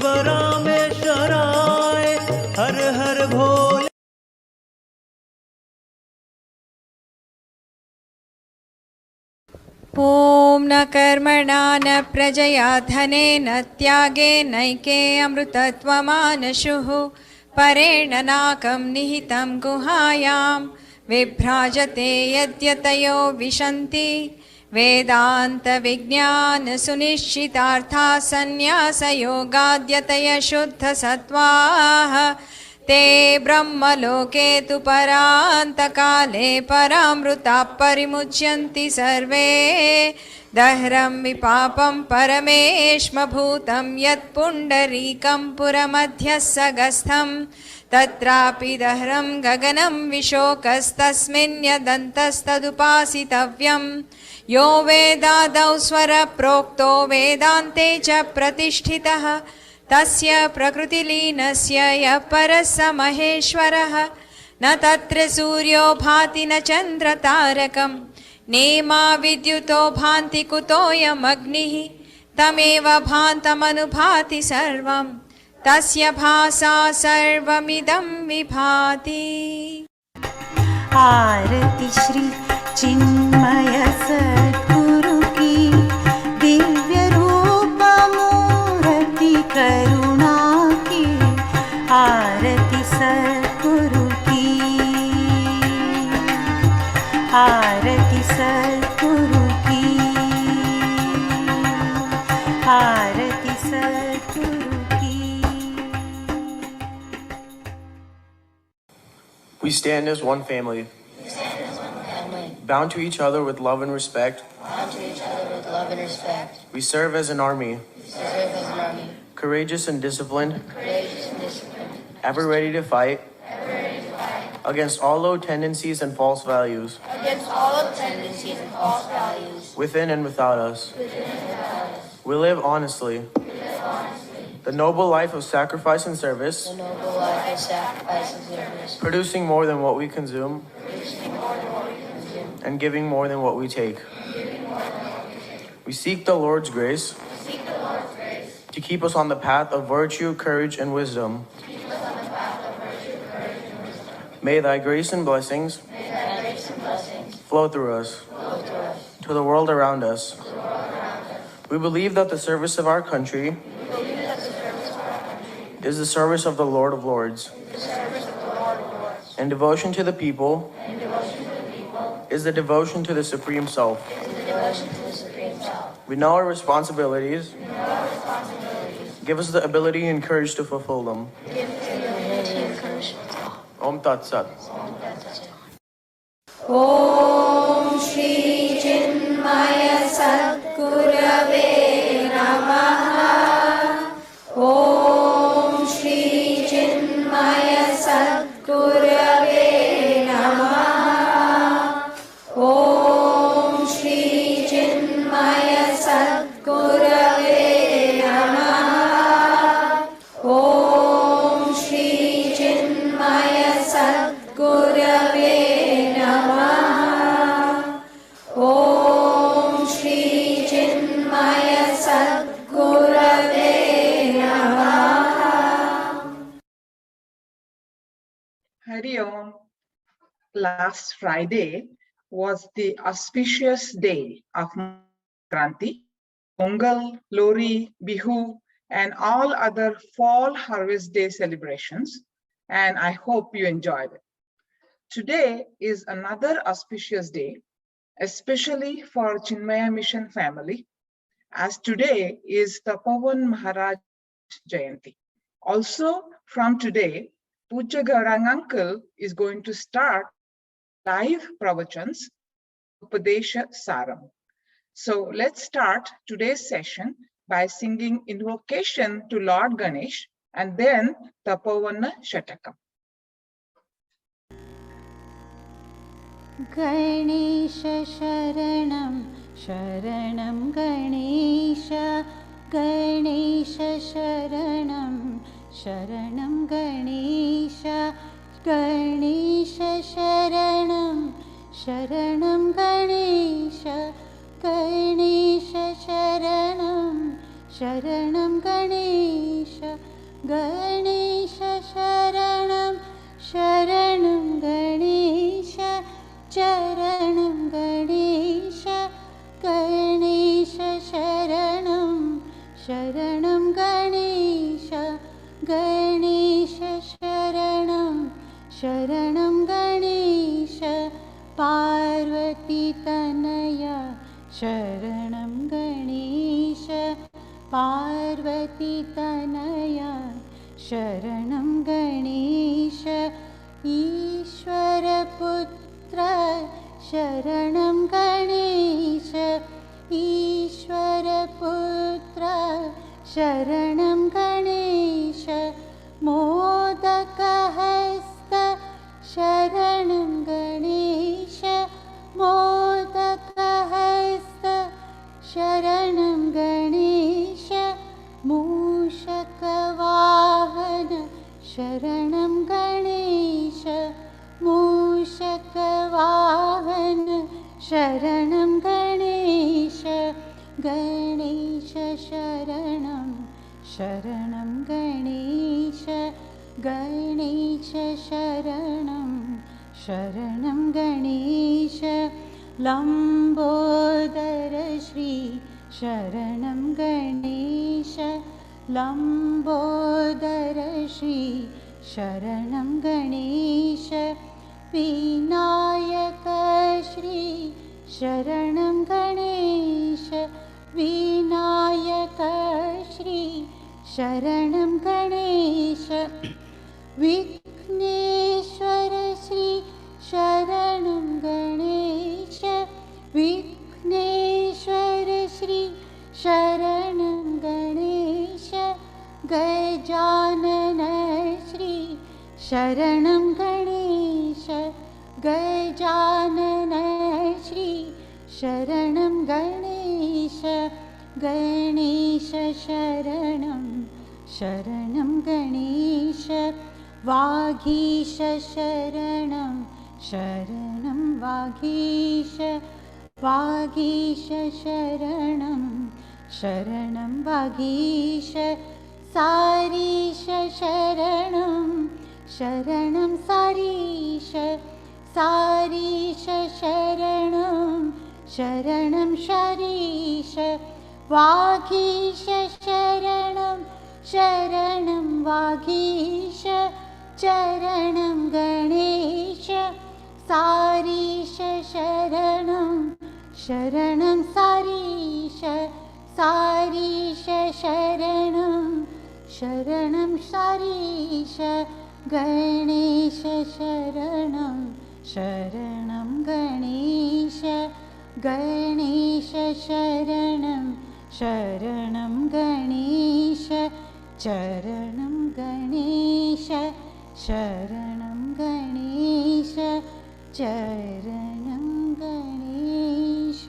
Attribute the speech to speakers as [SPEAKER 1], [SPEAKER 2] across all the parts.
[SPEAKER 1] शिव रामेश्वराय हर हर भोले।
[SPEAKER 2] ॐ न कर्मणा न प्रजया धनेन त्यागे नैके अमृतत्वमानशुः परेण नाकं निहितं गुहायां विभ्राजते यद्यतयो विशन्ति वेदान्तविज्ञानसुनिश्चितार्था सन्न्यासयोगाद्यतय शुद्धसत्त्वाः ते ब्रह्मलोके तु परान्तकाले परामृताः परिमुच्यन्ति सर्वे दह्रं विपापं परमेश्मभूतं यत्पुण्डरीकं पुरमध्यस्सगस्थं तत्रापि दह्रं गगनं विशोकस्तस्मिन् यदन्तस्तदुपासितव्यं यो वेदादौ स्वरप्रोक्तो वेदान्ते च प्रतिष्ठितः तस्य प्रकृतिलीनस्य यः परः स महेश्वरः न तत्र सूर्यो भाति न चन्द्रतारकं नेमा विद्युतो भान्ति कुतोऽयमग्निः तमेव भान्तमनुभाति सर्वं तस्य भासा सर्वमिदं विभाति।
[SPEAKER 3] आरति श्री चिन्मय सद्गुरु की दिव्य रूप मूर्ति करुणा की। आरति सद्गुरु की, आरति सद्गुरु की, आरति सद्गुरु की।
[SPEAKER 4] We stand as one family, bound to each other with love and respect. We serve as an army, courageous and disciplined, ever ready to fight against all low tendencies and false values, within and without us. We live honestly, the noble life of sacrifice and service, producing more than what we consume and giving more than what we take. We seek the Lord's grace to keep us on the path of virtue, courage, and wisdom. May thy grace and blessings flow through us to the world around us. We believe that the service of our country is the service of the Lord of Lords, and devotion to the people is the devotion to the Supreme Self. We know our responsibilities. Give us the ability and courage to fulfill them. Om Tat Sat.
[SPEAKER 2] ॐ श्री चिन्मय सद्गुरवे नमः। ॐ श्री चिन्मय सद्गुरवे नमः। ॐ श्री चिन्मय सद्गुरवे नमः। ॐ श्री चिन्मय सद्गुरवे
[SPEAKER 5] Hari Om. Last Friday was the auspicious day of Kranti, Pongal, Lori, Bihu, and all other fall harvest day celebrations, and I hope you enjoyed it. Today is another auspicious day, especially for Chinmaya Mission family, as today is Tapovan Maharaj Jayanti. Also from today, Pujya Gaurang uncle is going to start live pravachans, Upadesh Sara. So let's start today's session by singing invocation to Lord Ganesh and then Tapavana Shatakam.
[SPEAKER 3] Ganesh शरणं शरणं गणेश गणेश शरणं शरणं गणेश गणेश शरणं शरणं गणेश गणेश शरणं शरणं गणेश गणेश शरणं शरणं गणेश चरणं गणेश गणेश शरणं शरणं गणेश गणेश शरणं शरणं गणेश पार्वती तनया शरणं गणेश पार्वती तनया शरणं गणेश ईश्वरपुत्र शरणं गणेश ईश्वरपुत्र शरणं गणेश मोदकहस्त शरणं गणेश मोदकहस्त शरणं गणेश मूषकवाहन शरणं गणेश मूषकवाहन शरणं गणेश गणेश शरणं शरणं गणेश गणेश शरणं शरणं गणेश लम्बोदर श्री शरणं गणेश लम्बोदर श्री शरणं गणेश विनायक श्री शरणं गणेश विनायक श्री शरणं गणेश विघ्नेश्वर श्री शरणं गणेश विघ्नेश्वर श्री शरणं गणेश गजानन श्री शरणं गणेश गजानन श्री शरणं गणेश गणेश शरणं शरणं गणेश वागीश शरणं शरणं वागीश वागीश शरणं शरणं वागीश सारीश शरणं शरणं सारीश सारीश शरणं शरणं शरीश वागीश शरणं शरणं वागीश चरणं गणेश सारीश शरणं शरणं सारीश सारीश शरणं शरणं सारीश गणेश शरणं शरणं गणेश गणेश शरणं शरणं गणेश चरणं गणेश शरणं गणेश चरणं Ganesh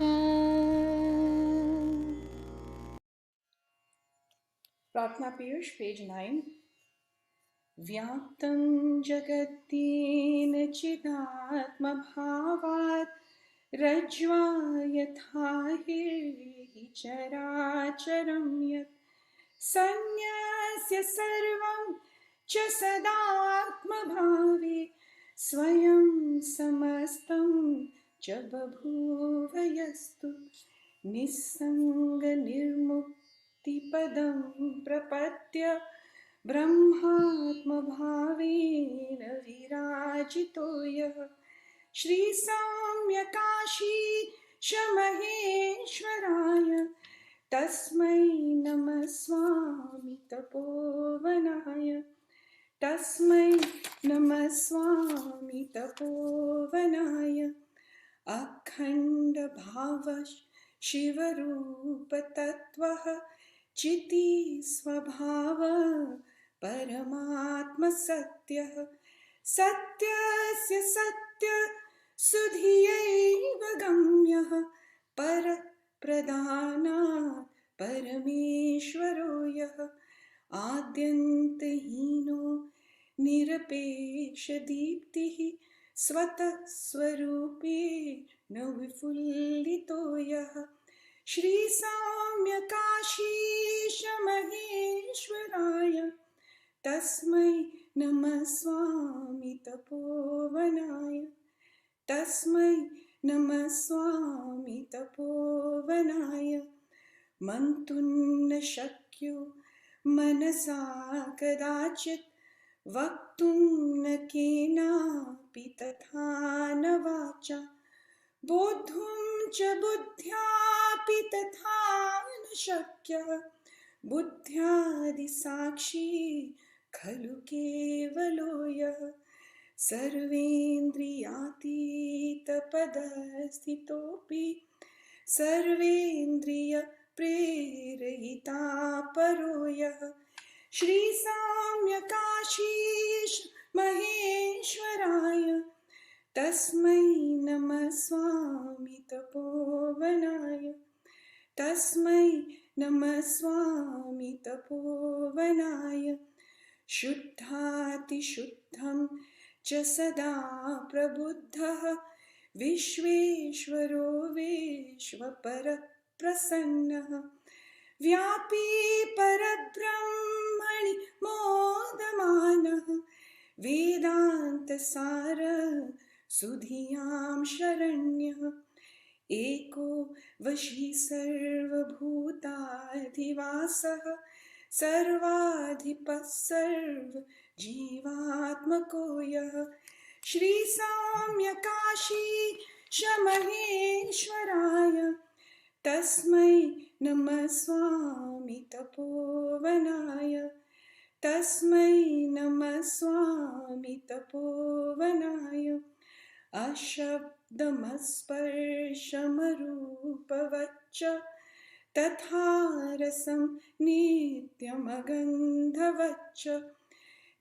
[SPEAKER 6] Pratna Piyush, page 9. Vyaptam jagattin chidatmabhavat rajva yatha hirhi characharam yat sanyasya sarvam cha sadatmabhave swayam samastam cha babhuvayastu nissanga nirmuktipadam prapatya ब्रह्मात्मभावेन विराजितो यः श्री सौम्यकाशी शमहेश्वराय तस्मै नमः स्वामी तपोवनाय तस्मै नमः स्वामी तपोवनाय अखंड भाव शिवरूप तत्वः चिति स्वभाव परमात्म सत्यः सत्यस्य सत्य सुधियैव गम्यः पर प्रधानात् परमेश्वरो यः आद्यन्तहीनो निरपेक्ष दीप्तिः स्वतः स्वरूपे न विफुल्लितो यः श्री सौम्य काशीश महेश्वराय तस्मै नमः स्वामी तपोवनाय तस्मै नमः स्वामी तपोवनाय मन्तुं न शक्यो मनसा कदाचित् वक्तुं न केनापि तथा न वाचा बोद्धुं च बुद्ध्यापि तथा न शक्यः बुद्ध्यादिसाक्षी खलु केवलो यः सर्वेन्द्रियातीतपदस्थितोऽपि सर्वेन्द्रियप्रेरयिता परो यः श्रीसाम्यकाशीश महेश्वराय तस्मै नमः स्वामी तपोवनाय तस्मै नमः स्वामी तपोवनाय शुद्धातिशुद्धं च सदा प्रबुद्धः विश्वेश्वरो विश्वपरः प्रसन्नः व्यापी परब्रह्मणि मोदमानः वेदान्तसार सुधियां शरण्यः एको वशी सर्वभूताधिवासः सर्वाधिपः सर्वजीवात्मको यः श्रीसाम्यकाशीश महेश्वराय तस्मै नमः स्वामी तपोवनाय तस्मै नमः स्वामी तपोवनाय अशब्दमस्पर्शमरूपवच्च तथा रसं नित्यमगन्धवच्च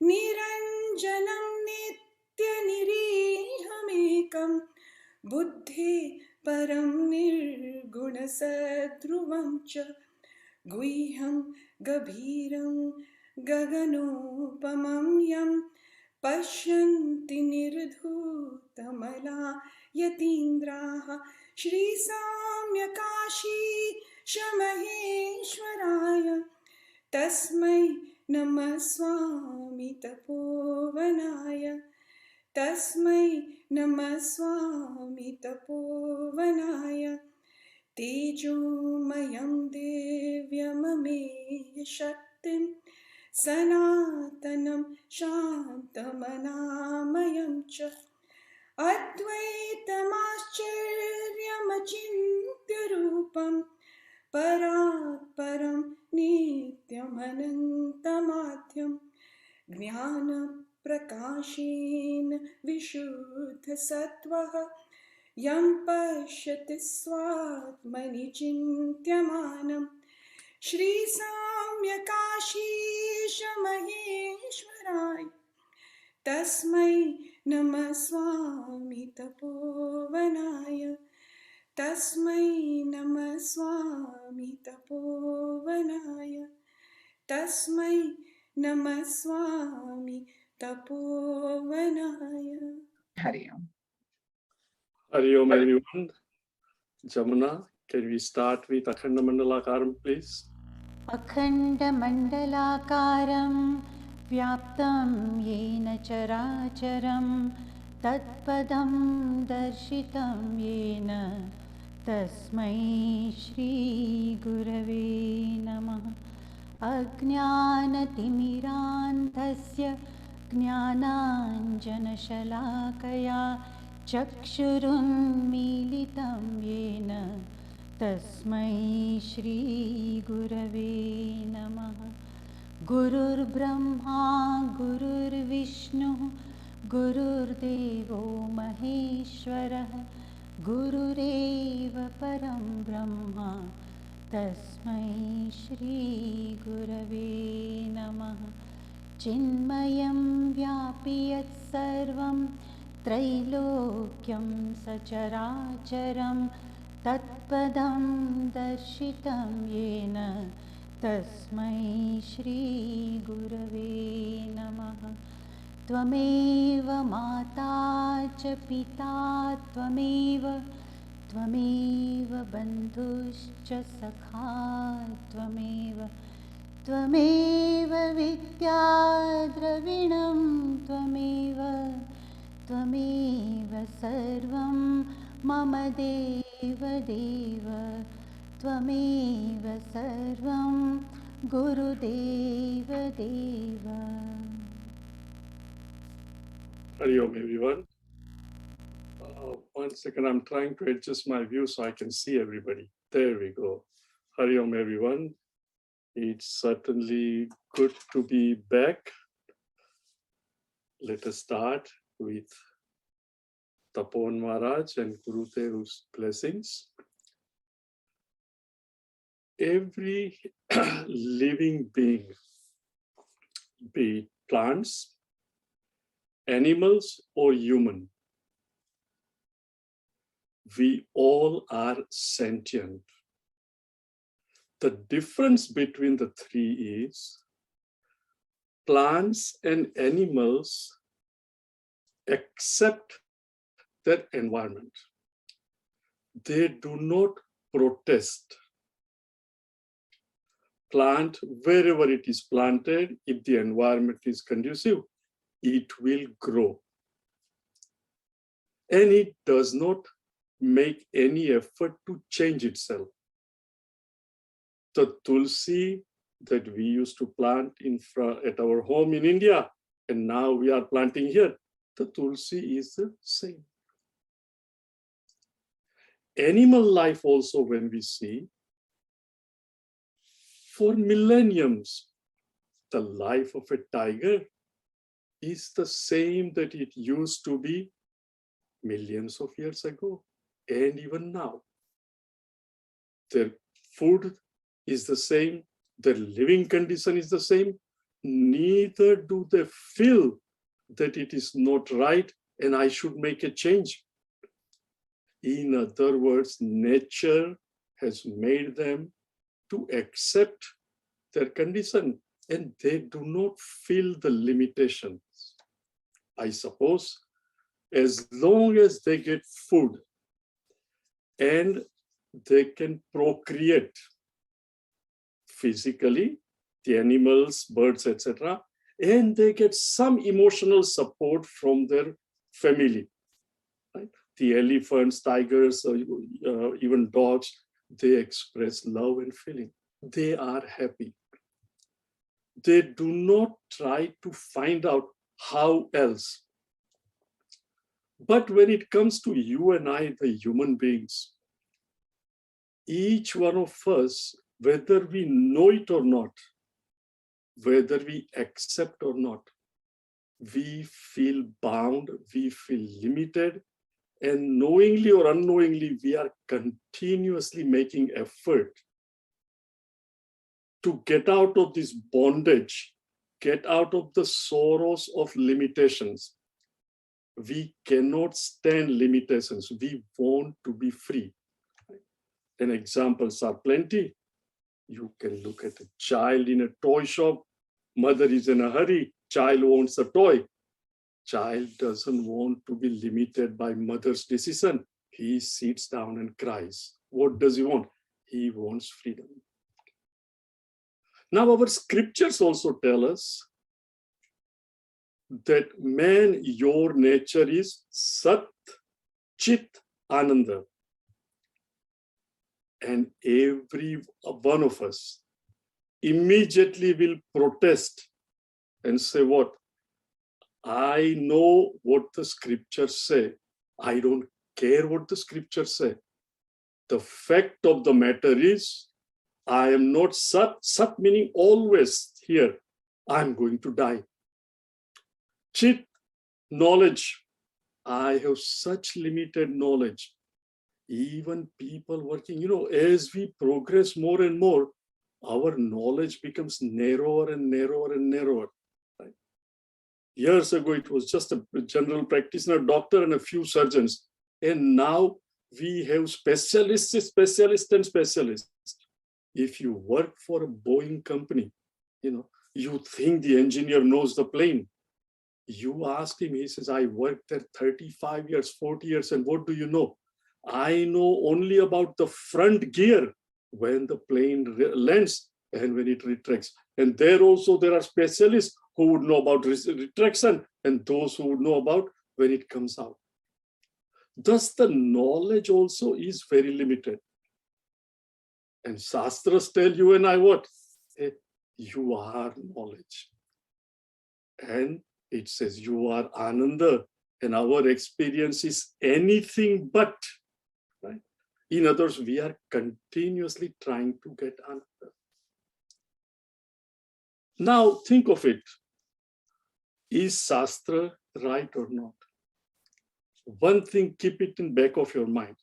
[SPEAKER 6] निरञ्जनं नित्यनिरीहमेकं बुद्धे परं निर्गुणसद्ध्रुवं च गुह्यं गभीरं गगनोपमं यं पश्यन्ति निर्धूतमला यतीन्द्राः श्रीसाम्यकाशीश महेश्वराय तस्मै नमः स्वामी तपोवनाय तस्मै नमः स्वामी तपोवनाय तेजोमयं दिव्यममेय शक्तिं सनातनं शान्तमनामयं च अद्वैतमाश्चर्यमचिन्त्यरूपं परात्परं नित्यमनन्तमाद्यं ज्ञानप्रकाशेन विशुद्धसत्त्वः यं पश्यति स्वात्मनि चिन्त्यमानं श्रीसाम्यकाशीश महेश्वराय तस्मै नमः स्वामी तपोवनाय तस्मै नमः स्वामी तपोवनाय तस्मै नमः स्वामी तपोवनाय
[SPEAKER 5] Hari Om.
[SPEAKER 7] Hari Om, everyone. Jamuna, can we start with Akhanda Mandalakaram, please?
[SPEAKER 3] अखण्डमण्डलाकारं व्याप्तं येन चराचरं तत्पदं दर्शितं येन तस्मै श्रीगुरवे नमः अज्ञानतिमिरान्धस्य ज्ञानाञ्जनशलाकया चक्षुरुन्मीलितं येन तस्मै श्रीगुरवे नमः गुरुर्ब्रह्मा गुरुर्विष्णुः गुरुर्देवो महेश्वरः गुरुरेव परं ब्रह्म तस्मै श्रीगुरवे नमः चिन्मयं व्यापि यत्सर्वं त्रैलोक्यं सचराचरं तत्पदं दर्शितं येन तस्मै श्रीगुरवे नमः त्वमेव माता च पिता त्वमेव बन्धुश्च सखा त्वमेव त्वमेव विद्या द्रविणं त्वमेव त्वमेव सर्वं मम देव देव त्वमेव सर्वं गुरुदेव देव.
[SPEAKER 7] Hari Om, everyone. One second, I'm trying to adjust my view so I can see everybody. There we go. Hari Om, everyone. It's certainly good to be back. Let us start with Tapon Maharaj and Guru Teru's blessings. Every living being, be it plants, animals, or human, we all are sentient. The difference between the three is plants and animals accept their environment. They do not protest. Plant wherever it is planted, if the environment is conducive, it will grow. And it does not make any effort to change itself. The tulsi that we used to plant at our home in India, and now we are planting here, the tulsi is the same. Animal life also, when we see, for millenniums, the life of a tiger is the same that it used to be millions of years ago, and even now. Their food is the same, their living condition is the same, neither do they feel that it is not right and I should make a change. In other words, nature has made them to accept their condition and they do not feel the limitations. I suppose as long as they get food and they can procreate physically, the animals, birds, etc., and they get some emotional support from their family. Right? The elephants, tigers, even dogs, they express love and feeling. They are happy. They do not try to find out how else. But when it comes to you and I, the human beings, each one of us, whether we know it or not, whether we accept or not, we feel bound, we feel limited, and knowingly or unknowingly, we are continuously making effort to get out of this bondage, get out of the sorrows of limitations. We cannot stand limitations. We want to be free. And examples are plenty. You can look at a child in a toy shop. Mother is in a hurry. Child wants a toy. Child doesn't want to be limited by mother's decision. He sits down and cries. What does he want? He wants freedom. Now our scriptures also tell us that man, your nature is Sat, Chit, Ananda. And every one of us immediately will protest and say, what? I know what the scriptures say. I don't care what the scriptures say. The fact of the matter is, I am not Sat, Sat meaning always here. I'm going to die. Chit, knowledge. I have such limited knowledge. Even people working, as we progress more and more, our knowledge becomes narrower and narrower and narrower. Right? Years ago, it was just a general practitioner, doctor, and a few surgeons. And now we have specialists, and specialists. If you work for a Boeing company, you think the engineer knows the plane. You ask him, he says, I worked there 35 years, 40 years, and what do you know? I know only about the front gear when the plane lands and when it retracts. And there also there are specialists who would know about retraction and those who would know about when it comes out. Thus, the knowledge also is very limited. And Shastras tell you and I what? You are knowledge. And it says you are Ananda, and our experience is anything but. Right? In other words, we are continuously trying to get Ananda. Now think of it. Is Shastra right or not? One thing, keep it in back of your mind.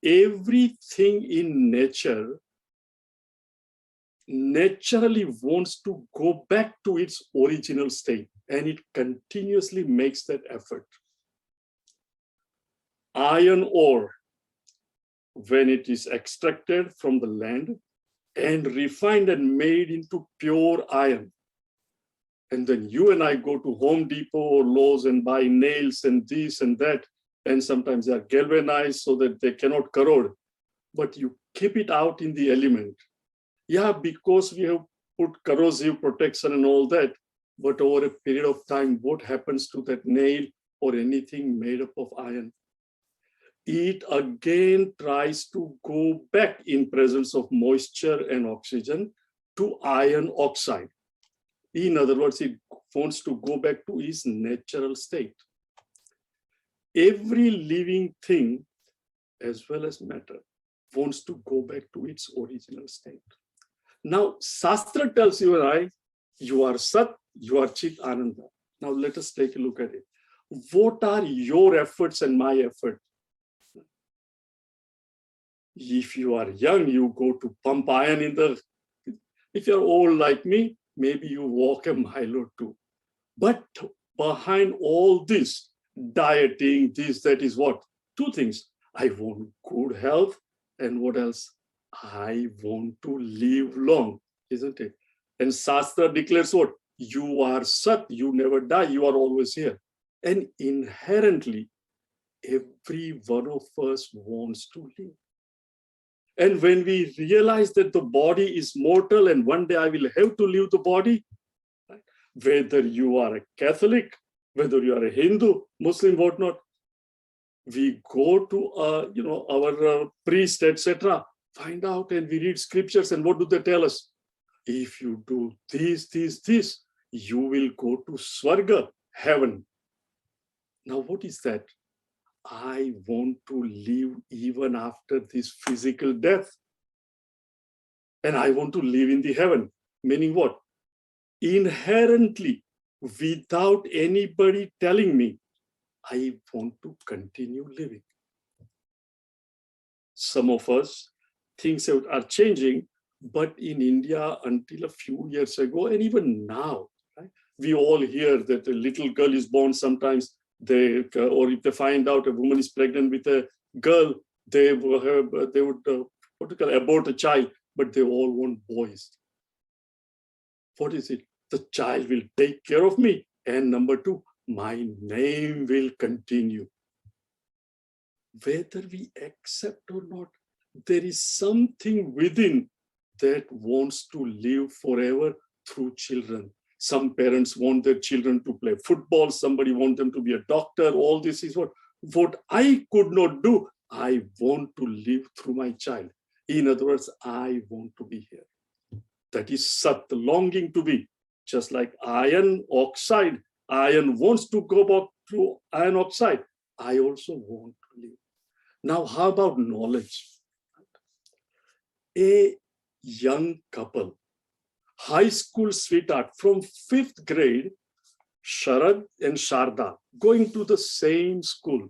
[SPEAKER 7] Everything in nature naturally wants to go back to its original state, and it continuously makes that effort. Iron ore, when it is extracted from the land and refined and made into pure iron, and then you and I go to Home Depot or Lowe's and buy nails and this and that, and sometimes they are galvanized so that they cannot corrode, but you keep it out in the element. Yeah, because we have put corrosive protection and all that, but over a period of time, what happens to that nail or anything made up of iron? It again tries to go back in presence of moisture and oxygen to iron oxide. In other words, it wants to go back to its natural state. Every living thing, as well as matter, wants to go back to its original state. Now, Shastra tells you and I, you are Sat, you are Chit Ananda. Now, let us take a look at it. What are your efforts and my effort? If you are young, you go to pump iron in the... If you're old like me, maybe you walk a mile or two. But behind all this, dieting, this, that is what? Two things. I want good health, and what else? I want to live long, isn't it? And Shastra declares what? You are Sat, you never die, you are always here. And inherently, every one of us wants to live. And when we realize that the body is mortal and one day I will have to leave the body, right? Whether you are a Catholic, whether you are a Hindu, Muslim, whatnot, we go to our priest, etc., find out, and we read scriptures, and what do they tell us? If you do this, you will go to Swarga, heaven. Now, what is that? I want to live even after this physical death. And I want to live in the heaven. Meaning what? Inherently, without anybody telling me, I want to continue living. Some of us, things are changing, but in India, until a few years ago, and even now, right, we all hear that a little girl is born sometimes. Or if they find out a woman is pregnant with a girl, they would abort a child, but they all want boys. What is it? The child will take care of me. And number two, my name will continue. Whether we accept or not, there is something within that wants to live forever through children. Some parents want their children to play football. Somebody wants them to be a doctor. All this is what I could not do. I want to live through my child. In other words, I want to be here. That is Sat, the longing to be. Just like iron oxide, iron wants to go back through iron oxide. I also want to live. Now, how about knowledge? A young couple, high school sweetheart from 5th grade, Sharad and Sharda, going to the same school.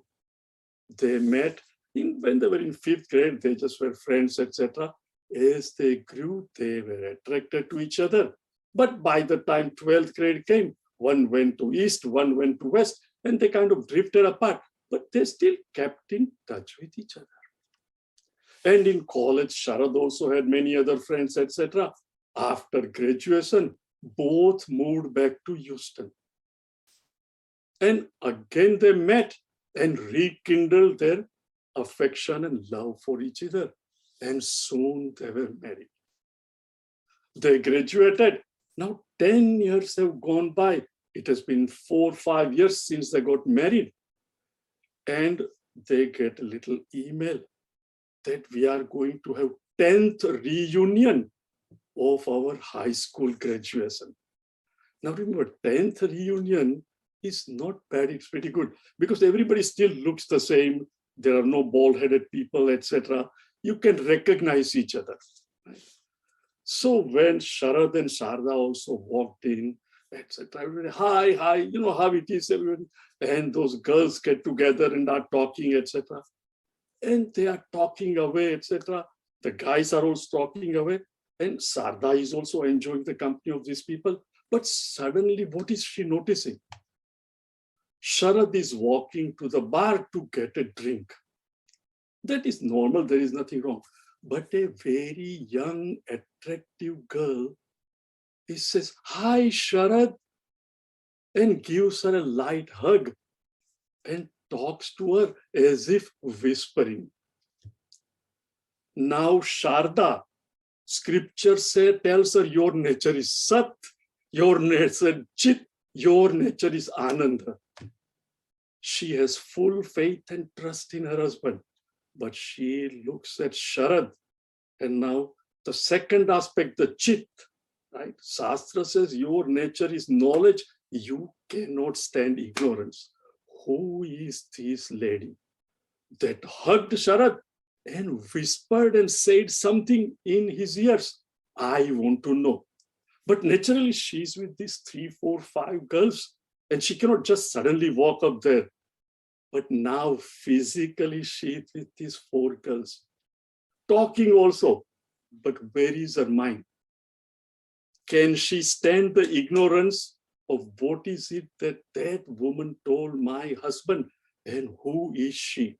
[SPEAKER 7] They met when they were in 5th grade, they just were friends, etc. As they grew, they were attracted to each other. But by the time 12th grade came, one went to east, one went to west, and they kind of drifted apart. But they still kept in touch with each other. And in college, Sharad also had many other friends, etc. After graduation, both moved back to Houston. And again they met and rekindled their affection and love for each other. And soon they were married. They graduated. Now 10 years have gone by. It has been 4 or 5 years since they got married. And they get a little email that we are going to have 10th reunion of our high school graduation. Now remember, 10th reunion is not bad, it's pretty good, because everybody still looks the same. There are no bald-headed people, etc. You can recognize each other. Right? So when Sharad and Sharda also walked in, etc., everybody, hi, you know how it is, everybody. And those girls get together and are talking, etc. And they are talking away, etc. The guys are also talking away. And Sarda is also enjoying the company of these people. But suddenly, what is she noticing? Sharad is walking to the bar to get a drink. That is normal, there is nothing wrong. But a very young, attractive girl, he says, hi, Sharad, and gives her a light hug and talks to her as if whispering. Now, Sharda, scripture tells her your nature is Sat, your nature Chit, your nature is Ananda. She has full faith and trust in her husband, but she looks at Sharad. And now the second aspect, the Chit, right? Shastra says your nature is knowledge. You cannot stand ignorance. Who is this lady that hugged Sharad and whispered and said something in his ears? I want to know. But naturally, she's with these 3, 4, 5 girls, and she cannot just suddenly walk up there. But now physically, she's with these 4 girls, talking also. But where is her mind? Can she stand the ignorance of what is it that that woman told my husband, and who is she?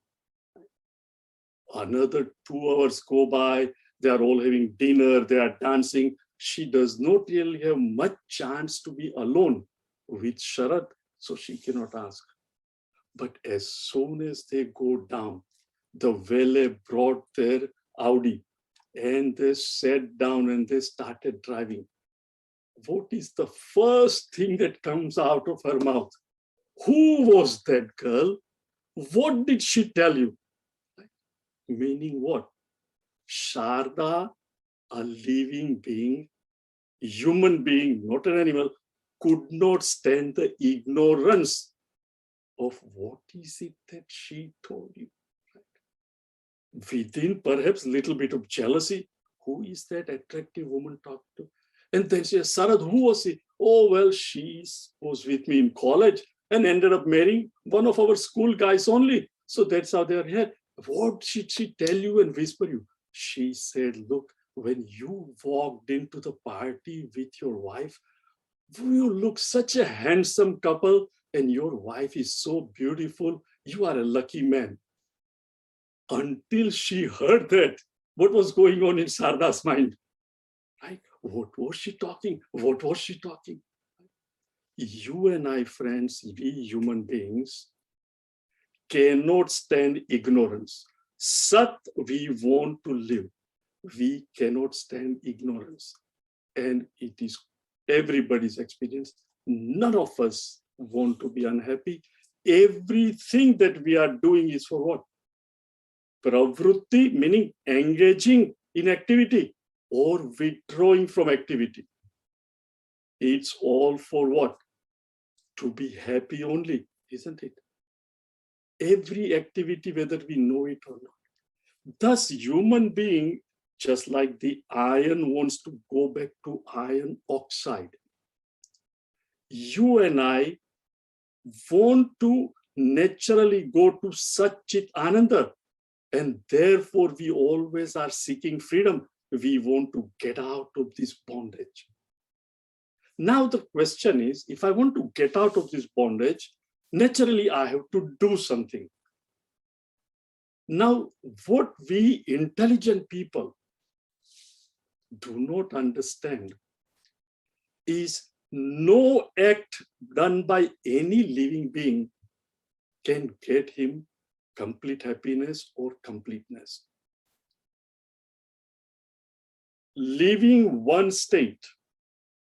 [SPEAKER 7] Another 2 hours go by, they are all having dinner, they are dancing. She does not really have much chance to be alone with Sharad, so she cannot ask. But as soon as they go down, the valet brought their Audi and they sat down and they started driving. What is the first thing that comes out of her mouth? Who was that girl? What did she tell you? Meaning what? Sharda, a living being, human being, not an animal, could not stand the ignorance of what is it that she told you. Within perhaps a little bit of jealousy, who is that attractive woman talk to? And then she says, Sarad, who was she? Oh, well, she was with me in college and ended up marrying one of our school guys only. So that's how they are here. What did she tell you and whisper you? She said, look, when you walked into the party with your wife, you look such a handsome couple and your wife is so beautiful. You are a lucky man. Until she heard that, what was going on in Sarda's mind? Right? What was she talking? What was she talking? You and I, friends, we human beings, cannot stand ignorance. Sat, we want to live. We cannot stand ignorance. And it is everybody's experience. None of us want to be unhappy. Everything that we are doing is for what? Pravrutti, meaning engaging in activity or withdrawing from activity. It's all for what? To be happy only, isn't it? Every activity, whether we know it or not. Thus, human being, just like the iron wants to go back to iron oxide, you and I want to naturally go to Satchit Ananda, and therefore we always are seeking freedom. We want to get out of this bondage. Now the question is, if I want to get out of this bondage, naturally I have to do something. Now, what we intelligent people do not understand is no act done by any living being can get him complete happiness or completeness. living one state.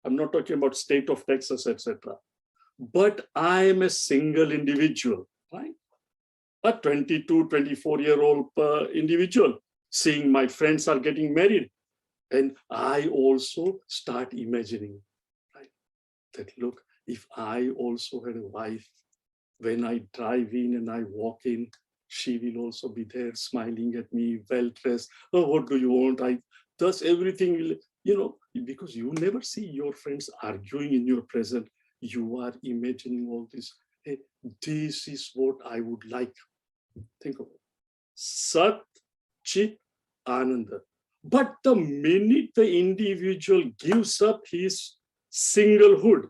[SPEAKER 7] I'm not talking about state of Texas, etc. But I am a single individual, right? A 22, 24-year-old individual, seeing my friends are getting married. And I also start imagining, right? That look, if I also had a wife, when I drive in and I walk in, she will also be there smiling at me, well dressed. Oh, what do you want? Thus everything will, because you never see your friends arguing in your presence. You are imagining all this. Hey, this is what I would like. Think of it. Sat, Chit, Ananda. But the minute the individual gives up his singlehood,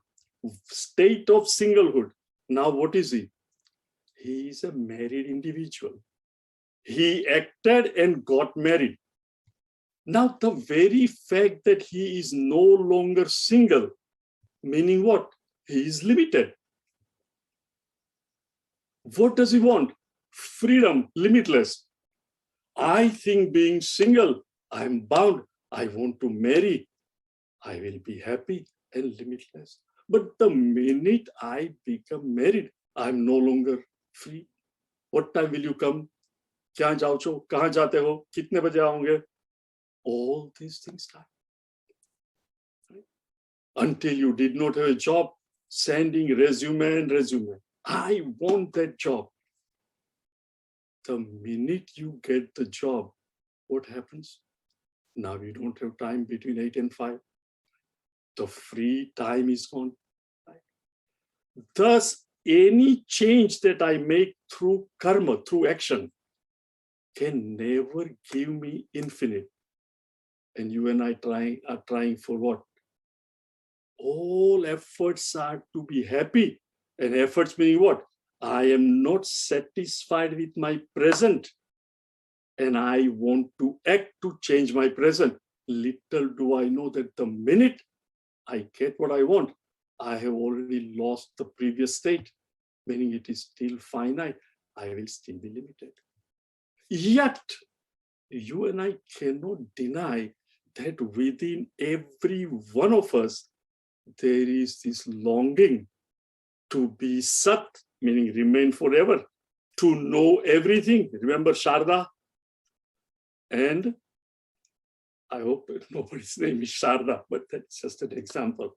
[SPEAKER 7] state of singlehood, now what is he? He is a married individual. He acted and got married. Now the very fact that he is no longer single, meaning what? He is limited. What does he want? Freedom, limitless. I think being single, I'm bound. I want to marry. I will be happy and limitless. But the minute I become married, I'm no longer free. What time will you come? Kya jao cho? Kahan jate ho? Kitne baje aonge? All these things start. Right? Until you did not have a job, sending resume. I want that job. The minute you get the job, what happens? Now you don't have time between 8 and 5. The free time is gone. Right? Thus, any change that I make through karma, through action, can never give me infinite. And you and I are trying for what? All efforts are to be happy. And efforts meaning what? I am not satisfied with my present. And I want to act to change my present. Little do I know that the minute I get what I want, I have already lost the previous state, meaning it is still finite. I will still be limited. Yet, you and I cannot deny that within every one of us, there is this longing to be Sat, meaning remain forever, to know everything. Remember Sharda? And I hope nobody's name is Sharda, but that's just an example.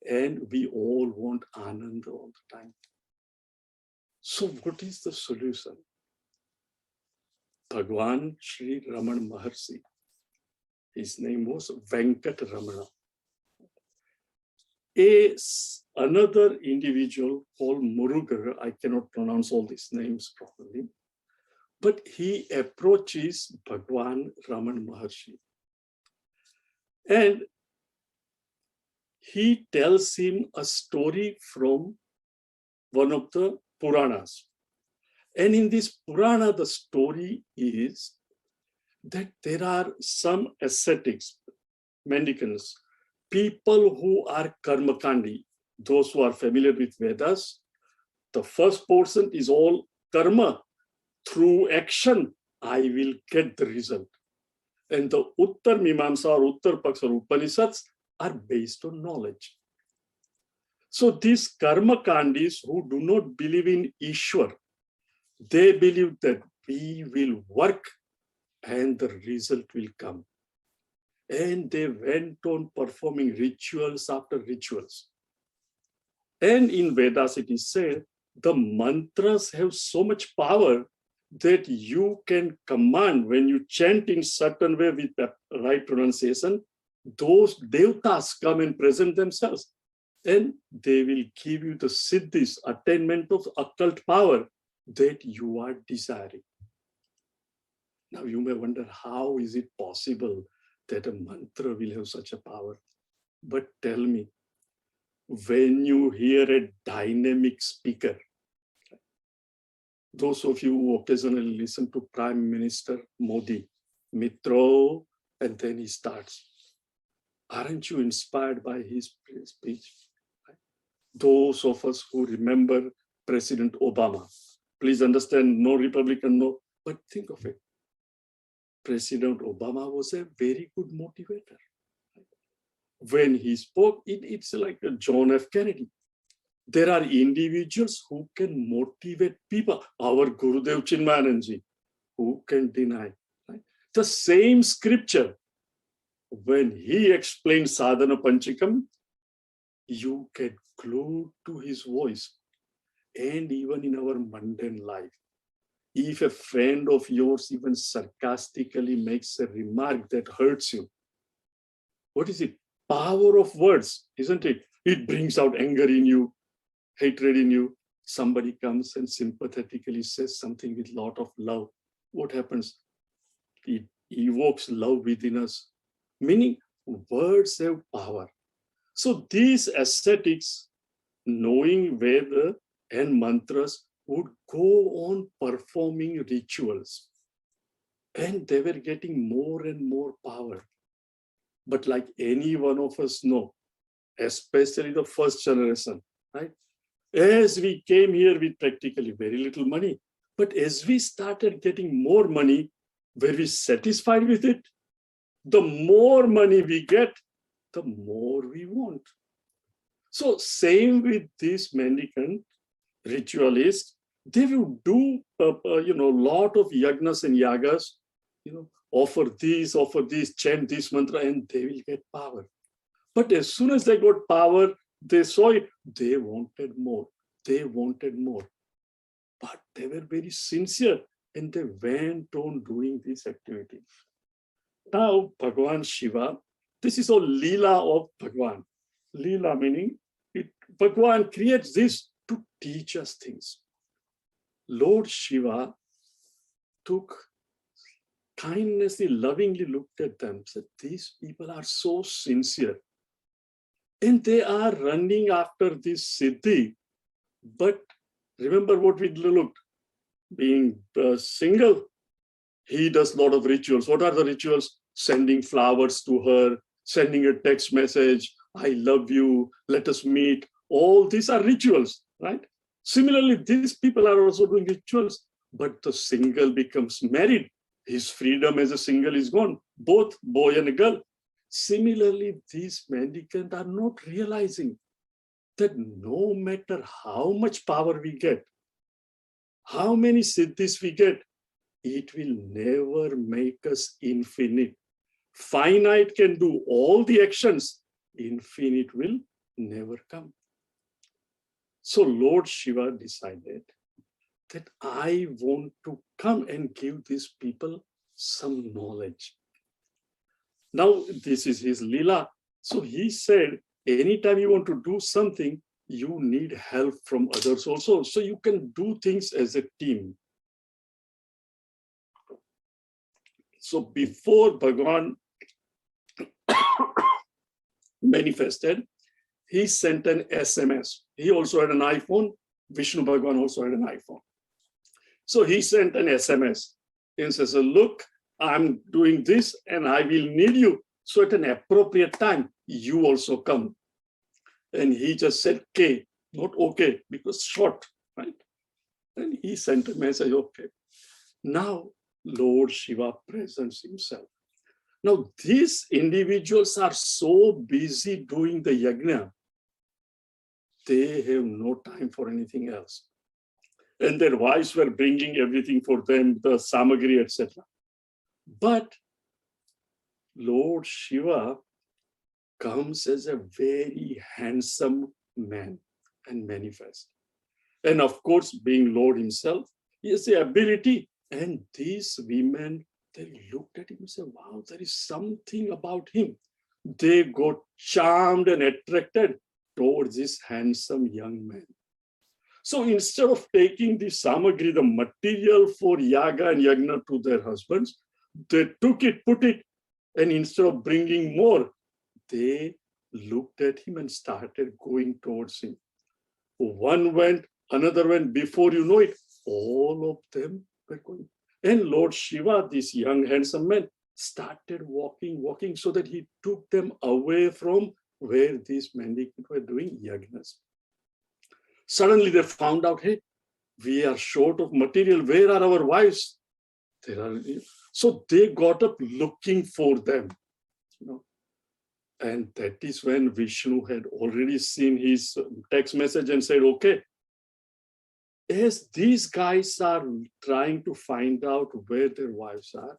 [SPEAKER 7] And we all want Ananda all the time. So what is the solution? Bhagwan Shri Raman Maharshi. His name was Venkat Ramana. Another individual called Murugar, I cannot pronounce all these names properly, but he approaches Bhagwan Raman Maharshi. And he tells him a story from one of the Puranas. And in this Purana, the story is that there are some ascetics, mendicants, people who are karmakandi, those who are familiar with Vedas. The first portion is all karma. Through action, I will get the result. And the Uttar Mimamsa or Uttar Paksha or Upanishads are based on knowledge. So these karmakandis who do not believe in Ishwar, they believe that we will work and the result will come. And they went on performing rituals after rituals. And in Vedas it is said, the mantras have so much power that you can command when you chant in certain way with the right pronunciation, those devtas come and present themselves. And they will give you the siddhis, attainment of occult power that you are desiring. Now you may wonder, how is it possible that a mantra will have such a power? But tell me, when you hear a dynamic speaker, those of you who occasionally listen to Prime Minister Modi, Mitro, and then he starts, aren't you inspired by his speech? Those of us who remember President Obama, please understand, no Republican, no, but think of it. President Obama was a very good motivator. when he spoke, it's like a John F. Kennedy. There are individuals who can motivate people. Our Gurudev Chinmaya, who can deny? Right? The same scripture, when he explained Sadhana Panchakam, you get glued to his voice. And even in our mundane life, if a friend of yours even sarcastically makes a remark that hurts you, what is it? Power of words, isn't it? It brings out anger in you, hatred in you. Somebody comes and sympathetically says something with a lot of love. What happens? It evokes love within us. Meaning, words have power. So these ascetics, knowing Veda and mantras, would go on performing rituals. And they were getting more and more power. But like any one of us know, especially the first generation, right? As we came here with practically very little money, but as we started getting more money, were we satisfied with it? The more money we get, the more we want. So same with these mendicant ritualists, they will do lot of yagnas and yagas, offer these, chant this mantra, and they will get power. But as soon as they got power, they saw it, they wanted more. They wanted more. But they were very sincere and they went on doing this activity. Now, Bhagavan Shiva, this is all Leela of Bhagavan. Leela meaning, Bhagavan creates this to teach us things. Lord Shiva took kindnessly, lovingly looked at them, said, these people are so sincere. And they are running after this siddhi. But remember what we looked, being single, he does a lot of rituals. What are the rituals? Sending flowers to her, sending a text message, I love you, let us meet. All these are rituals, right? Similarly, these people are also doing rituals, but the single becomes married. His freedom as a single is gone, both boy and a girl. Similarly, these mendicants are not realizing that no matter how much power we get, how many siddhis we get, it will never make us infinite. Finite can do all the actions, infinite will never come. So Lord Shiva decided that I want to come and give these people some knowledge. Now, this is his Leela. So he said, anytime you want to do something, you need help from others also. So you can do things as a team. So before Bhagavan manifested, he sent an SMS. He also had an iPhone. Vishnu Bhagavan also had an iPhone. So he sent an SMS and says, look, I'm doing this and I will need you. So at an appropriate time, you also come. And he just said, K, not okay, because short, right? And he sent a message, okay. Now, Lord Shiva presents himself. Now, these individuals are so busy doing the yajna, they have no time for anything else. And their wives were bringing everything for them, the samagri, etc. But Lord Shiva comes as a very handsome man and manifests. And of course, being Lord himself, he has the ability. And these women, they looked at him and said, wow, there is something about him. They got charmed and attracted towards this handsome young man. So instead of taking the samagri, the material for yaga and yagna to their husbands, they took it, put it, and instead of bringing more, they looked at him and started going towards him. One went, another went, before you know it, all of them were going. And Lord Shiva, this young handsome man, started walking so that he took them away from where these mendicants were doing yagnas. Suddenly they found out, hey, we are short of material. Where are our wives? So they got up looking for them. And that is when Vishnu had already seen his text message and said, okay, as these guys are trying to find out where their wives are,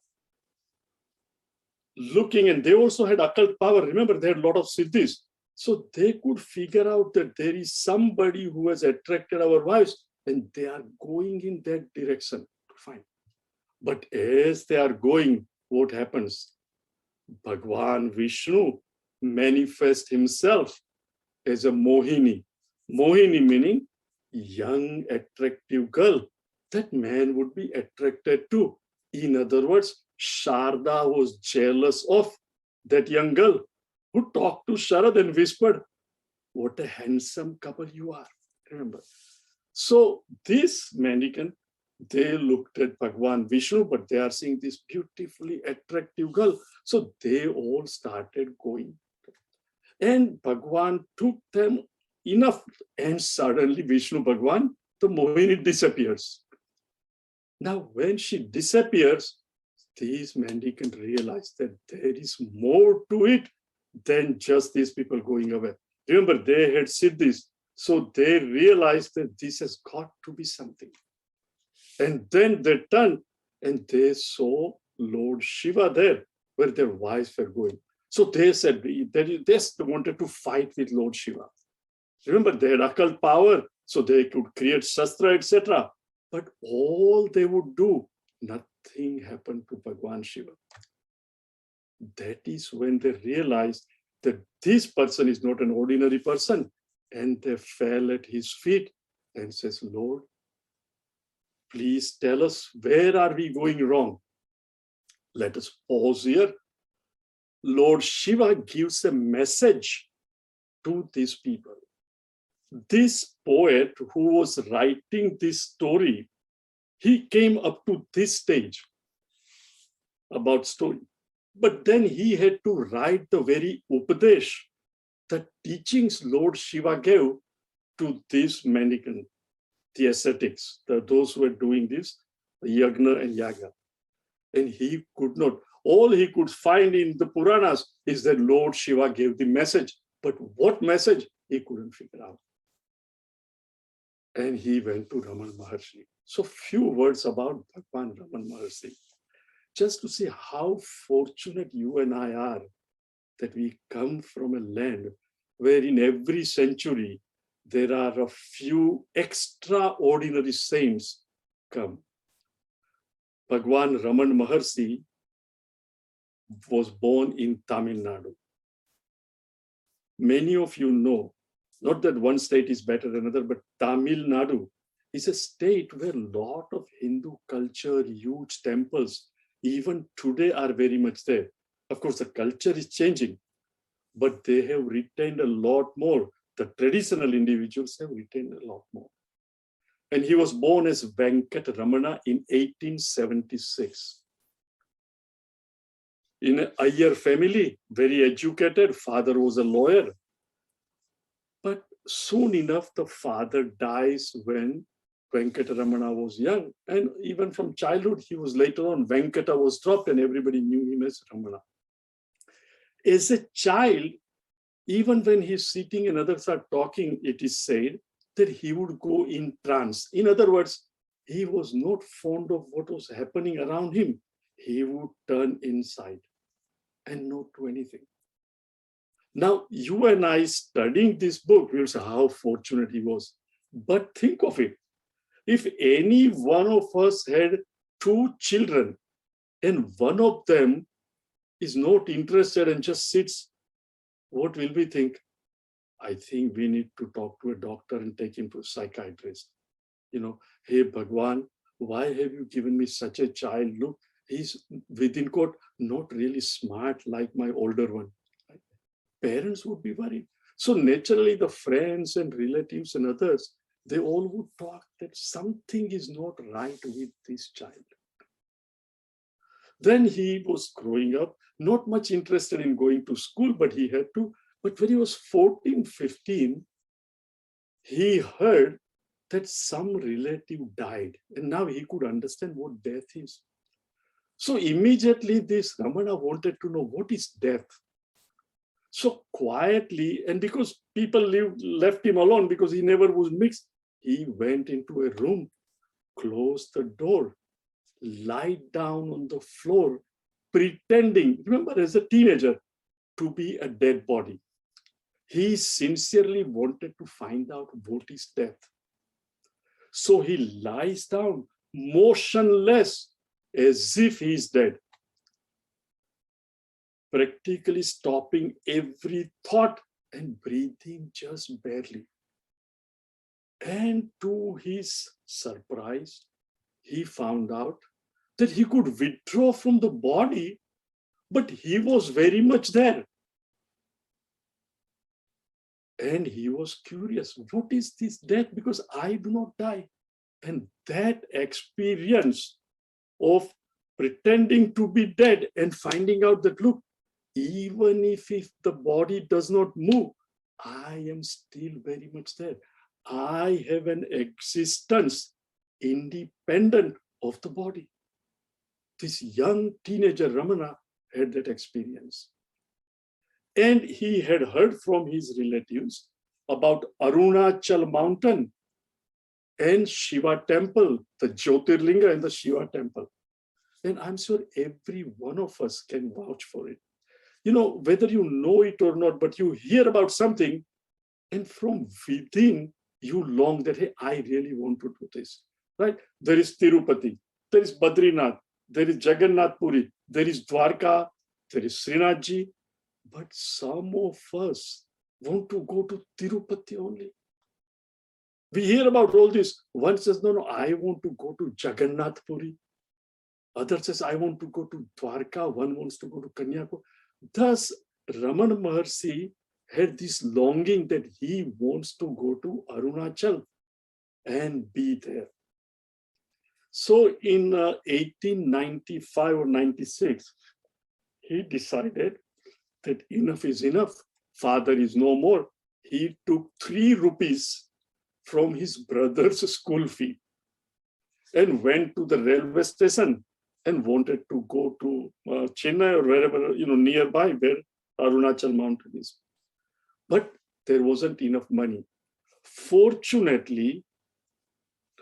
[SPEAKER 7] looking, and they also had occult power. Remember, they had a lot of siddhis. So they could figure out that there is somebody who has attracted our wives, and they are going in that direction to find. But as they are going, what happens? Bhagwan Vishnu manifests himself as a Mohini. Mohini meaning young, attractive girl that man would be attracted to. In other words, Sharda was jealous of that young girl who talked to Sharad and whispered, "What a handsome couple you are." Remember. So this mannequin, they looked at Bhagwan Vishnu, but they are seeing this beautifully attractive girl. So they all started going. And Bhagwan took them enough, and suddenly Vishnu Bhagwan, the Mohini disappears. Now, when she disappears, these mendicants realize that there is more to it than just these people going away. Remember, they had siddhis, so they realized that this has got to be something. And then they turned and they saw Lord Shiva there, where their wives were going. So they said they wanted to fight with Lord Shiva. Remember, they had occult power, so they could create shastra, etc. But all they would do, nothing happened to Bhagwan Shiva. That is when they realized that this person is not an ordinary person, and they fell at his feet and says, "Lord, please tell us, where are we going wrong? Let us pause here." Lord Shiva gives a message to these people. This poet who was writing this story, he came up to this stage about story. But then he had to write the very Upadesh, the teachings Lord Shiva gave to these mendicant, the ascetics, those who were doing this, yagna and yaga. And he could not, all he could find in the Puranas is that Lord Shiva gave the message. But what message? He couldn't figure out. And he went to Raman Maharshi. So few words about Bhagwan Raman Maharshi, just to see how fortunate you and I are that we come from a land where in every century there are a few extraordinary saints come. Bhagwan Raman Maharshi was born in Tamil Nadu. Many of you know, not that one state is better than another, but Tamil Nadu is a state where a lot of Hindu culture, huge temples, even today are very much there. Of course, the culture is changing, but they have retained a lot more. The traditional individuals have retained a lot more. And he was born as Venkat Ramana in 1876. In an Iyer family, very educated, father was a lawyer. But soon enough, the father dies when Venkataramana was young. And even from childhood, he was later on, Venkata was dropped and everybody knew him as Ramana. As a child, even when he's sitting and others are talking, it is said that he would go in trance. In other words, he was not fond of what was happening around him. He would turn inside and not do anything. Now, you and I studying this book, we'll say how fortunate he was. But think of it. If any one of us had 2 children and one of them is not interested and just sits, what will we think? I think we need to talk to a doctor and take him to a psychiatrist. You know, hey, Bhagwan, why have you given me such a child? Look, he's within quote, not really smart like my older one. Parents would be worried. So naturally, the friends and relatives and others, they all would talk that something is not right with this child. Then he was growing up, not much interested in going to school, but he had to. But when he was 14, 15, he heard that some relative died. And now he could understand what death is. So immediately this Ramana wanted to know what is death. So quietly, and because people left him alone because he never was mixed, he went into a room, closed the door, lied down on the floor, pretending, remember as a teenager, to be a dead body. He sincerely wanted to find out what is death. So he lies down, motionless, as if he's dead, practically stopping every thought and breathing just barely. And to his surprise, he found out that he could withdraw from the body, but he was very much there. And he was curious, what is this death? Because I do not die. And that experience of pretending to be dead and finding out that, look, even if the body does not move, I am still very much there. I have an existence independent of the body. This young teenager Ramana had that experience. And he had heard from his relatives about Arunachal mountain and Shiva temple, the Jyotirlinga and the Shiva temple. And I'm sure every one of us can vouch for it. You know, whether you know it or not, but you hear about something and from within you long that, hey, I really want to do this, right? There is Tirupati, there is Badrinath, there is Jagannath Puri, there is Dwarka, there is Srinathji, but some of us want to go to Tirupati only. We hear about all this. One says, no, I want to go to Jagannath Puri. Other says, I want to go to Dwarka. One wants to go to Kanyakumari. Thus, Ramana Maharshi had this longing that he wants to go to Arunachal and be there. So in 1895 or 96, he decided that enough is enough. Father is no more. He took 3 rupees from his brother's school fee and went to the railway station and wanted to go to Chennai or wherever, nearby where Arunachal mountain is. But there wasn't enough money. Fortunately,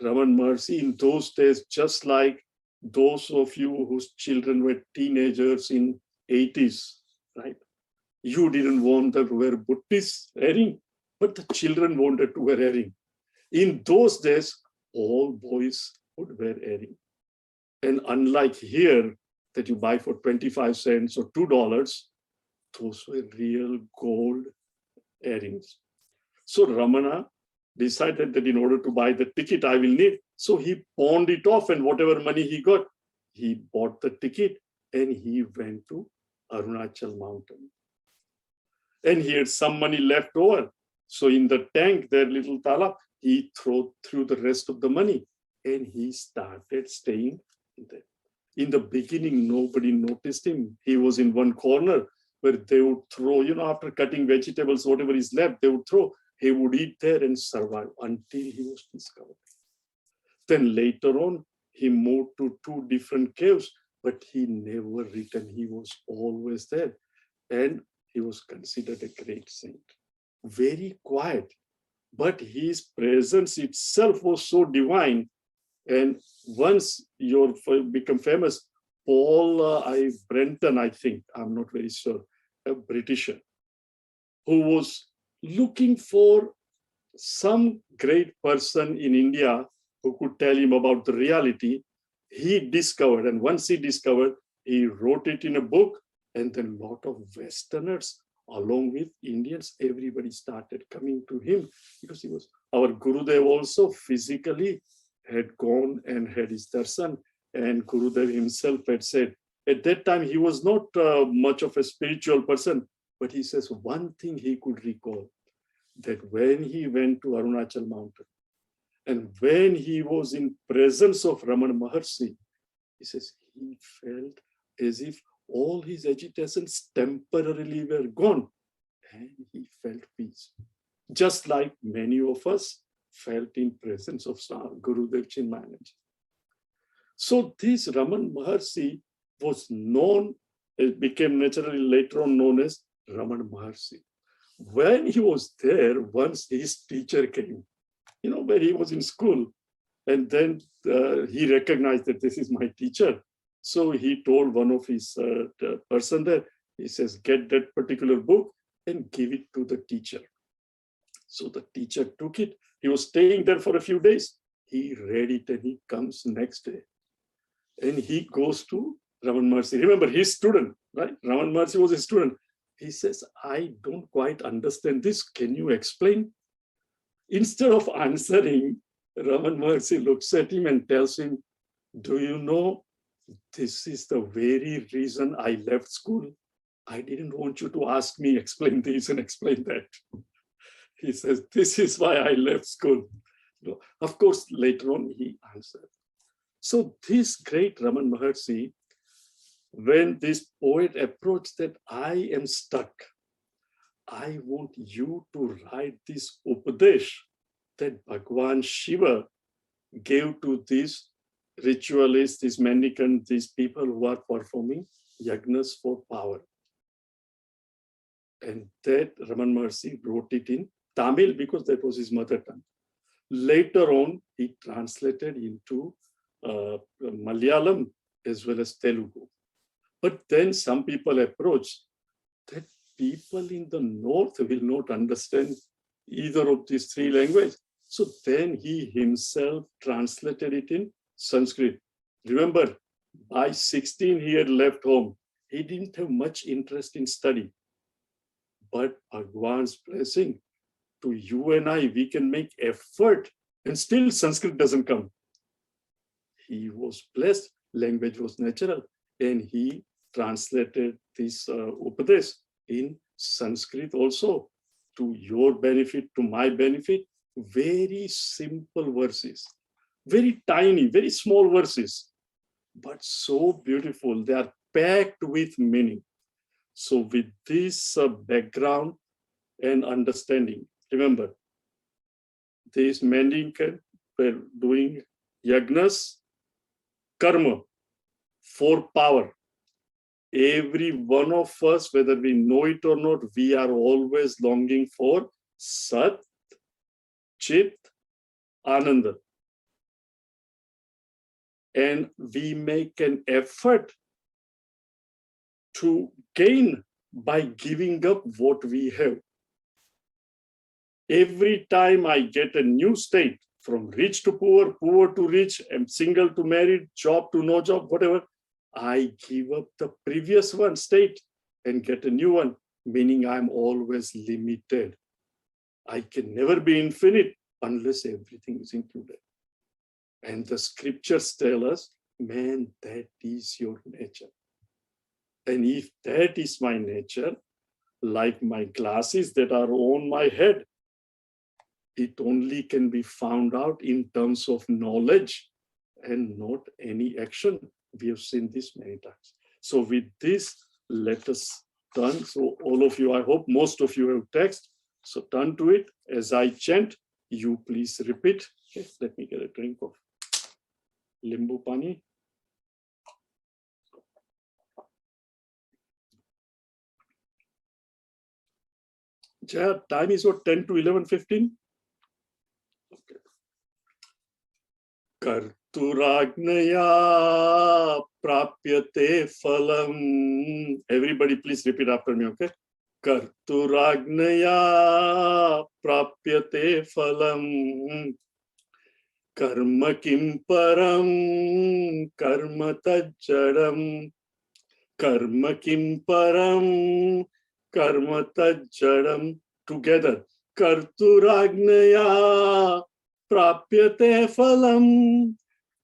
[SPEAKER 7] Raman Maharshi in those days, just like those of you whose children were teenagers in 80s, right? You didn't want them to wear buttis, earring, but the children wanted to wear earring. In those days, all boys would wear earring. And unlike here, that you buy for 25 cents or $2, those were real gold earrings. So Ramana decided that in order to buy the ticket, I will need. So he pawned it off, and whatever money he got, he bought the ticket and he went to Arunachal mountain. And he had some money left over. So in the tank, their little talab, he threw the rest of the money and he started staying there. In the beginning, nobody noticed him. He was in one corner where they would throw, after cutting vegetables, whatever is left, they would throw. He would eat there and survive until he was discovered. Then later on, he moved to 2 different caves, but he never returned. He was always there. And he was considered a great saint. Very quiet, but his presence itself was so divine. And once you become famous, Paul Brenton, I think, I'm not very sure, a Britisher, who was looking for some great person in India who could tell him about the reality, he discovered. And once he discovered, he wrote it in a book, and then a lot of Westerners, along with Indians, everybody started coming to him because he was, our Gurudev also physically had gone and had his darshan, and Gurudev himself had said, at that time he was not much of a spiritual person, but he says one thing he could recall, that when he went to Arunachal mountain and when he was in presence of Ramana Maharshi, he says he felt as if all his agitations temporarily were gone and he felt peace. Just like many of us felt in presence of Gurudev Chinmaya. So this Raman Maharshi was known, it became naturally later on known as Ramana Maharshi. When he was there, once his teacher came, when he was in school, and then he recognized that this is my teacher. So he told one of his person there, he says, get that particular book and give it to the teacher. So the teacher took it. He was staying there for a few days. He read it and he comes next day. And he goes to Raman Maharshi. Remember, his student, right? Raman Maharshi was his student. He says, I don't quite understand this. Can you explain? Instead of answering, Raman Maharshi looks at him and tells him, do you know, this is the very reason I left school. I didn't want you to ask me, explain this and explain that. He says, this is why I left school. Of course, later on, he answered. So this great Raman Maharshi, when this poet approached that I am stuck, I want you to write this Upadesh that Bhagwan Shiva gave to these ritualists, these mendicants, these people who are performing yagnas for power. And that Raman Maharshi wrote it in Tamil because that was his mother tongue. Later on, he translated into Malayalam as well as Telugu. But then some people approached that people in the north will not understand either of these three languages. So then he himself translated it in Sanskrit. Remember, by 16, he had left home. He didn't have much interest in study. But Bhagwan's blessing to you and I, we can make effort and still Sanskrit doesn't come. He was blessed, language was natural, and he translated this Upadesh in Sanskrit also to your benefit, to my benefit. Very simple verses, very tiny, very small verses, but so beautiful. They are packed with meaning. So with this background and understanding, remember, these mendicants were doing yagnas, karma, for power. Every one of us, whether we know it or not, we are always longing for Sat, Chit, Ananda. And we make an effort to gain by giving up what we have. Every time I get a new state, from rich to poor, poor to rich, and single to married, job to no job, whatever, I give up the previous one state and get a new one, meaning I'm always limited. I can never be infinite unless everything is included. And the scriptures tell us, man, that is your nature. And if that is my nature, like my glasses that are on my head, it only can be found out in terms of knowledge and not any action. We have seen this many times. So with this, let us turn. So all of you, I hope most of you have text. So turn to it. As I chant, you please repeat. Okay, let me get a drink of limbu pani. Jaya, time is what, 10 to 11:15? Okay. Karturagnaya prapyate phalam. Everybody please repeat after me, okay? Karturagnaya prapyate phalam. Karma kim param karma tajjadam. Karma kim param karma tajjadam. Together. Karturagnaya prapyate phalam.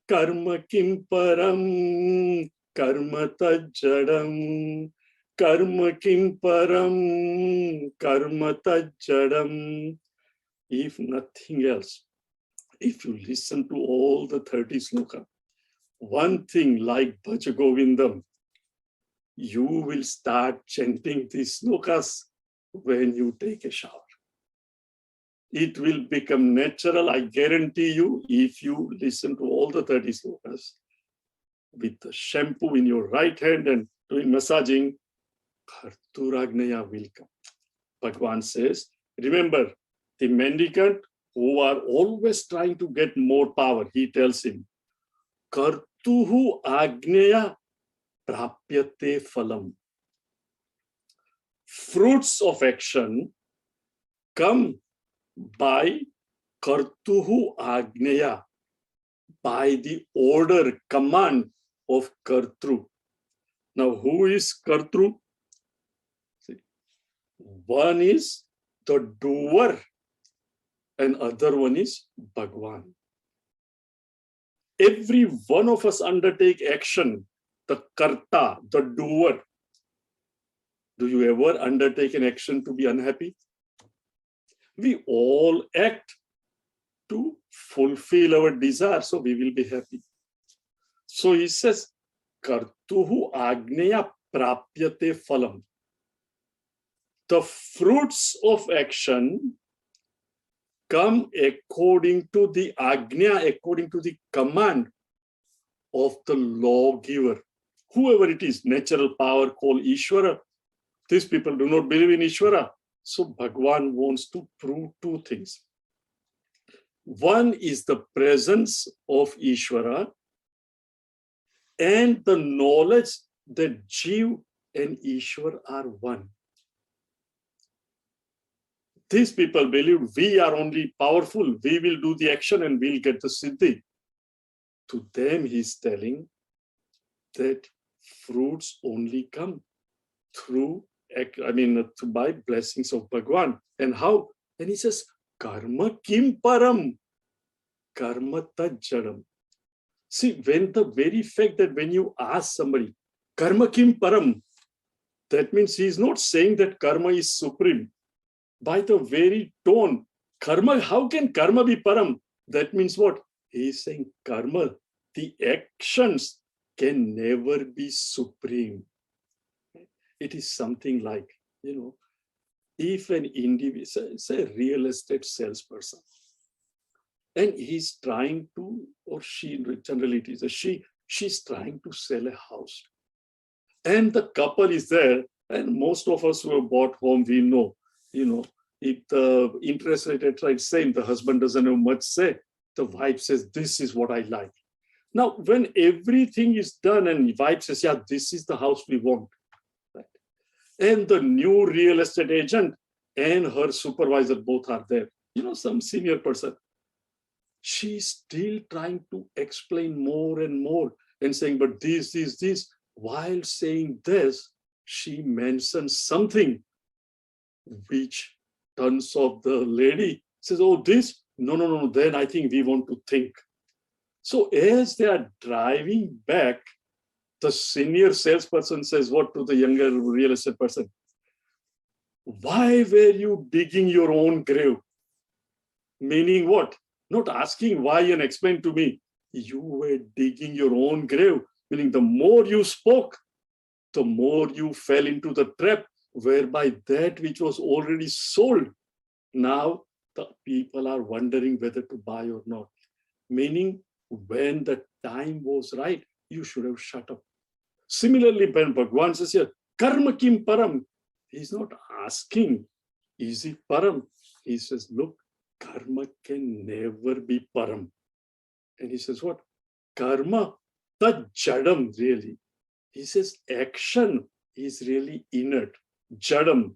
[SPEAKER 7] Karma kim param karma tajjadam. Karma kim param karma tajjadam. If nothing else, if you listen to all the 30 sloka, one thing like Bhaja Govindam, you will start chanting these slokas when you take a shower. It will become natural, I guarantee you, if you listen to all the 30 slokas with the shampoo in your right hand and doing massaging, Karturagnaya will come. Bhagwan says, remember, the mendicant who are always trying to get more power, he tells him, Kartuhu Agneya Prapyate Phalam. Fruits of action come by Kartuhu Agneya, by the order, command of Kartru. Now, who is Kartru? See, one is the doer and other one is Bhagwan. Every one of us undertake action, the Karta, the doer. Do you ever undertake an action to be unhappy? We all act to fulfill our desire, so we will be happy. So he says, Kartuhu Agneya Prapyate Phalam. The fruits of action come according to the Agnya, according to the command of the lawgiver. Whoever it is, natural power called Ishvara. These people do not believe in Ishvara. So Bhagwan wants to prove two things. One is the presence of Ishvara and the knowledge that Jiv and Ishwar are one. These people believe we are only powerful, we will do the action and we'll get the siddhi. To them, he's telling that fruits only come through, by blessings of Bhagwan. And how? And he says, karma kim param, karma tat jadam. See, when the very fact that when you ask somebody, karma kim param, that means he is not saying that karma is supreme. By the very tone, karma, how can karma be param? That means what? He is saying karma, the actions can never be supreme. It is something like, if an individual, say a real estate salesperson, and he's trying to, or she, generally it is a she's trying to sell a house. And the couple is there, and most of us who have bought home, we know, if the interest rate is same, the husband doesn't have much say, the wife says, this is what I like. Now, when everything is done and the wife says, yeah, this is the house we want, right? And the new real estate agent and her supervisor both are there, some senior person. She's still trying to explain more and more and saying, but this. While saying this, she mentions something which turns off the lady, says, oh, this? No, then I think we want to think. So as they are driving back, the senior salesperson says what to the younger real estate person? Why were you digging your own grave? Meaning what? Not asking why and explain to me. You were digging your own grave. Meaning the more you spoke, the more you fell into the trap whereby that which was already sold, now the people are wondering whether to buy or not. Meaning when the time was right, you should have shut up. Similarly, when Bhagwan says here, karma kim param, he's not asking, is it param? He says, look, karma can never be param. And he says, what? Karma, tat jadam, really. He says, action is really inert. Jadam,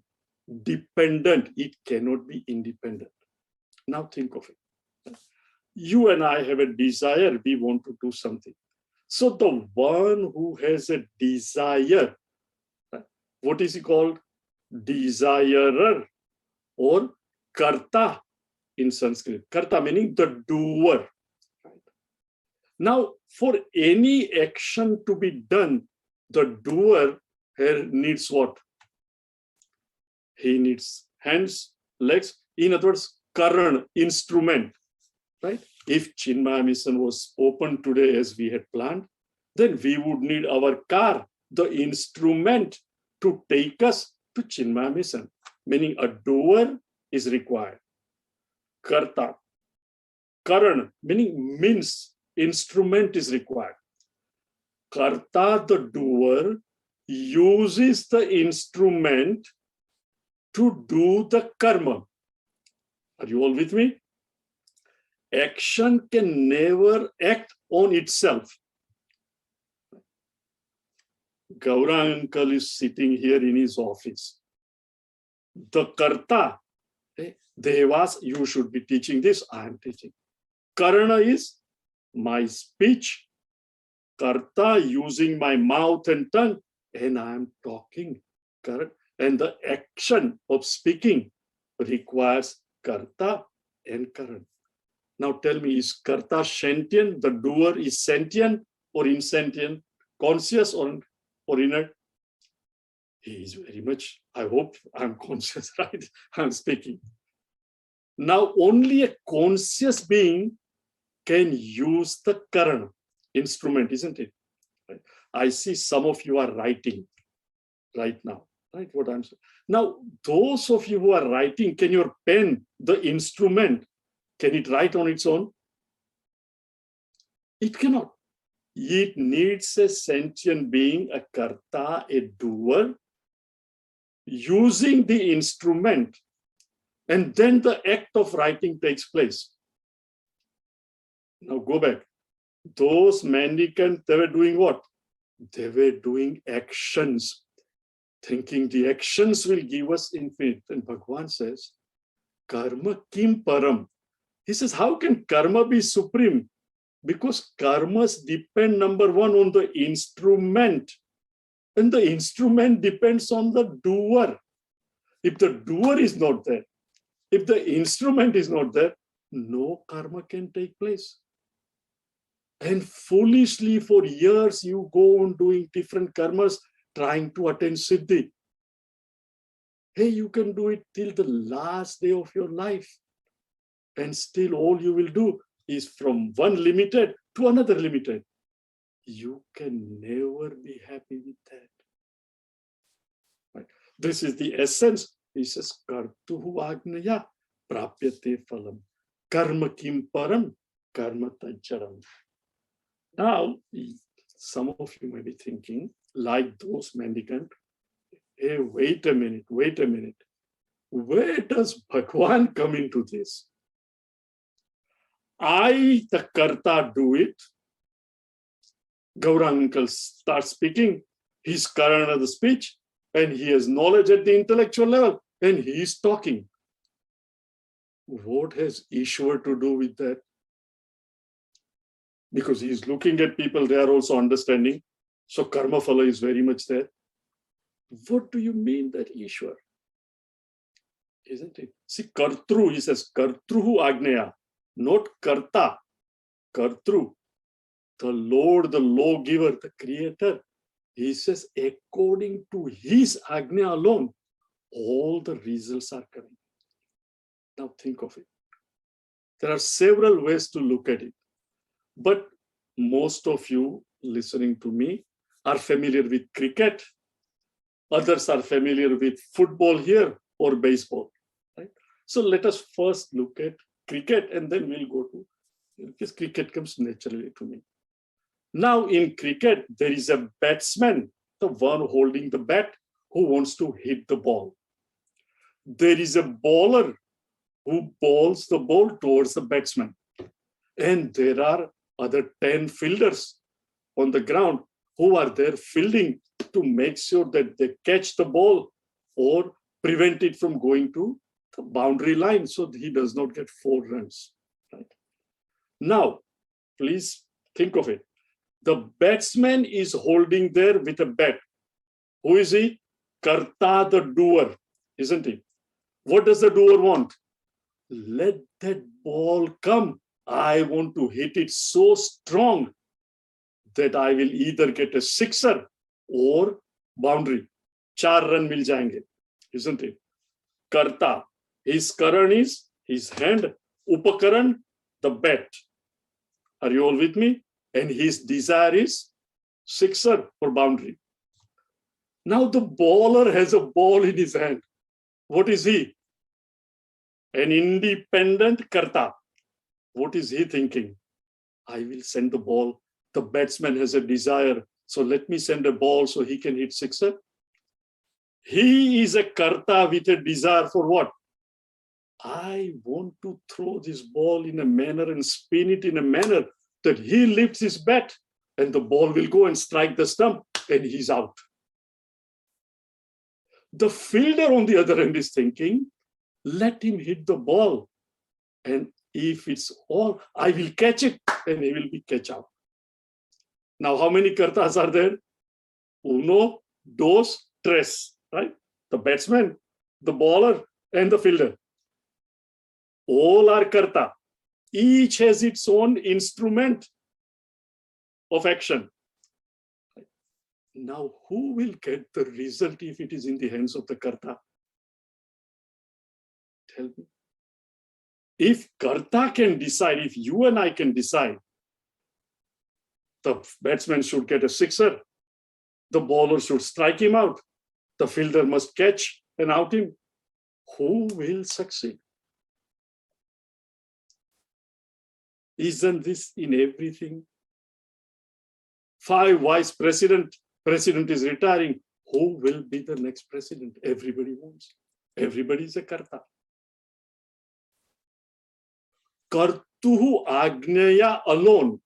[SPEAKER 7] dependent. It cannot be independent. Now think of it. You and I have a desire, we want to do something. So the one who has a desire, what is he called? Desirer or karta in Sanskrit. Karta meaning the doer. Now, for any action to be done, the doer needs what? He needs hands, legs, in other words, karan, instrument, right? If Chinmaya mission was open today as we had planned, then we would need our car, the instrument to take us to Chinmaya mission, meaning a doer is required. Karta, karan, meaning means, instrument is required. Karta, the doer, uses the instrument to do the karma. Are you all with me? Action can never act on itself. Gaura uncle is sitting here in his office. The karta, Devas, you should be teaching this, I am teaching. Karana is my speech, karta using my mouth and tongue, and I am talking. Correct? And the action of speaking requires karta and karan. Now tell me, is karta sentient? The doer is sentient or insentient? Conscious or inert? He is very much, I hope I'm conscious, right? I'm speaking. Now only a conscious being can use the karana instrument, isn't it? Right? I see some of you are writing right now, right? What I'm saying. Now, those of you who are writing, can your pen, the instrument, can it write on its own? It cannot. It needs a sentient being, a karta, a doer, using the instrument, and then the act of writing takes place. Now go back. Those mendicants, they were doing what? They were doing actions, thinking the actions will give us infinite. And Bhagavan says, karma kim param. He says, how can karma be supreme? Because karmas depend, number one, on the instrument. And the instrument depends on the doer. If the doer is not there, if the instrument is not there, no karma can take place. And foolishly for years, you go on doing different karmas, trying to attain siddhi. Hey, you can do it till the last day of your life. And still all you will do is from one limited to another limited. You can never be happy with that. Right? This is the essence. He says, kartuhu agnaya prapyate phalam. Karma kim param, karma tajjaram. Now, some of you may be thinking, like those mendicants, hey, wait a minute. Where does Bhagwan come into this? I, the karta, do it. Gaurang uncle starts speaking. He's karana the speech, and he has knowledge at the intellectual level, and he is talking. What has Ishwar to do with that? Because he's looking at people, they are also understanding. So karma phala is very much there. What do you mean that Ishwar? Isn't it? See, kartru, he says, kartruhu agneya, not karta, kartru. The Lord, the lawgiver, the creator, he says, according to his agnya alone, all the results are coming. Now think of it. There are several ways to look at it. But most of you listening to me are familiar with cricket. Others are familiar with football here or baseball. Right? So let us first look at cricket and then we'll go to, because cricket comes naturally to me. Now in cricket, there is a batsman, the one holding the bat, who wants to hit the ball. There is a bowler who bowls the ball towards the batsman. And there are other 10 fielders on the ground who are there fielding to make sure that they catch the ball or prevent it from going to the boundary line so he does not get 4 runs. Right? Now, please think of it. The batsman is holding there with a bat. Who is he? Karta, the doer, isn't he? What does the doer want? Let that ball come. I want to hit it so strong that I will either get a sixer or boundary. 4 run mil jayenge, isn't it? Karta, his karan is his hand, upakaran, the bat. Are you all with me? And his desire is sixer or boundary. Now the bowler has a ball in his hand. What is he? An independent karta. What is he thinking? I will send the ball. The batsman has a desire. So let me send a ball so he can hit sixer. He is a karta with a desire for what? I want to throw this ball in a manner and spin it in a manner that he lifts his bat and the ball will go and strike the stump and he's out. The fielder on the other end is thinking, let him hit the ball. And if it's all, I will catch it and he will be catch out. Now, how many kartas are there? Uno, dos, tres, right? The batsman, the bowler, and the fielder. All are karta. Each has its own instrument of action. Now, who will get the result if it is in the hands of the karta? Tell me. If karta can decide, if you and I can decide, the batsman should get a sixer, the bowler should strike him out, the fielder must catch and out him, who will succeed? Isn't this in everything? 5 vice president is retiring. Who will be the next president? Everybody wants. Everybody is a karta. Kartuhu agneya alone.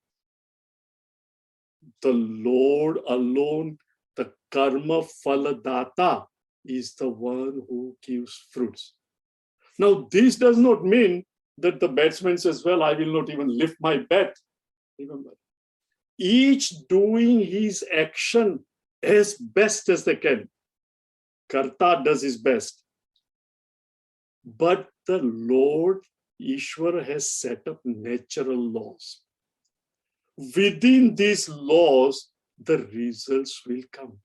[SPEAKER 7] The Lord alone, the karma phaladata, is the one who gives fruits. Now, this does not mean that the batsman says, well, I will not even lift my bat. Remember, each doing his action as best as they can. Karta does his best. But the Lord, Ishvara, has set up natural laws. Within these laws, the results will come.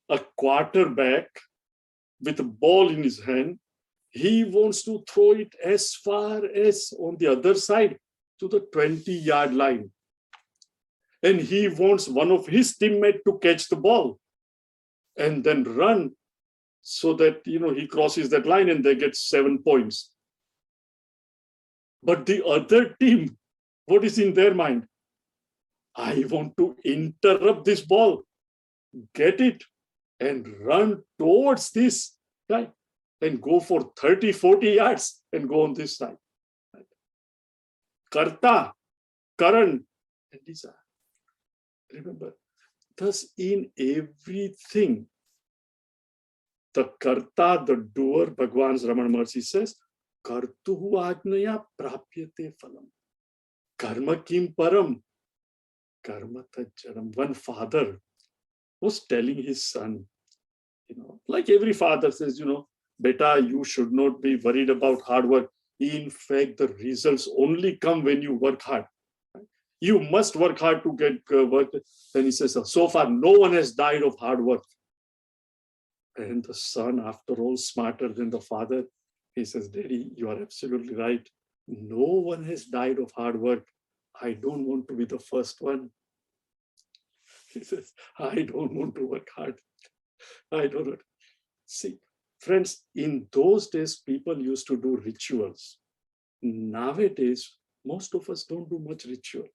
[SPEAKER 7] A quarterback with a ball in his hand, he wants to throw it as far as on the other side to the 20-yard line. And he wants one of his teammates to catch the ball and then run so that, he crosses that line and they get 7 points. But the other team, what is in their mind? I want to interrupt this ball, get it, and run towards this guy and go for 30, 40 yards and go on this side. Karta, Karan, and desire. Remember, thus in everything, the karta, the doer, Bhagwan's Ramana Maharshi says, Kartuhu ajnaya prapyate phalam. Karma kim param. Karma tajjaram. One father was telling his son, like every father says, beta, you should not be worried about hard work. In fact, the results only come when you work hard. You must work hard to get work. Then he says, so far, no one has died of hard work. And the son, after all, smarter than the father, he says, Daddy, you are absolutely right. No one has died of hard work. I don't want to be the first one. He says, I don't want to work hard. I don't want. See, friends, in those days, people used to do rituals. Nowadays, most of us don't do much ritual.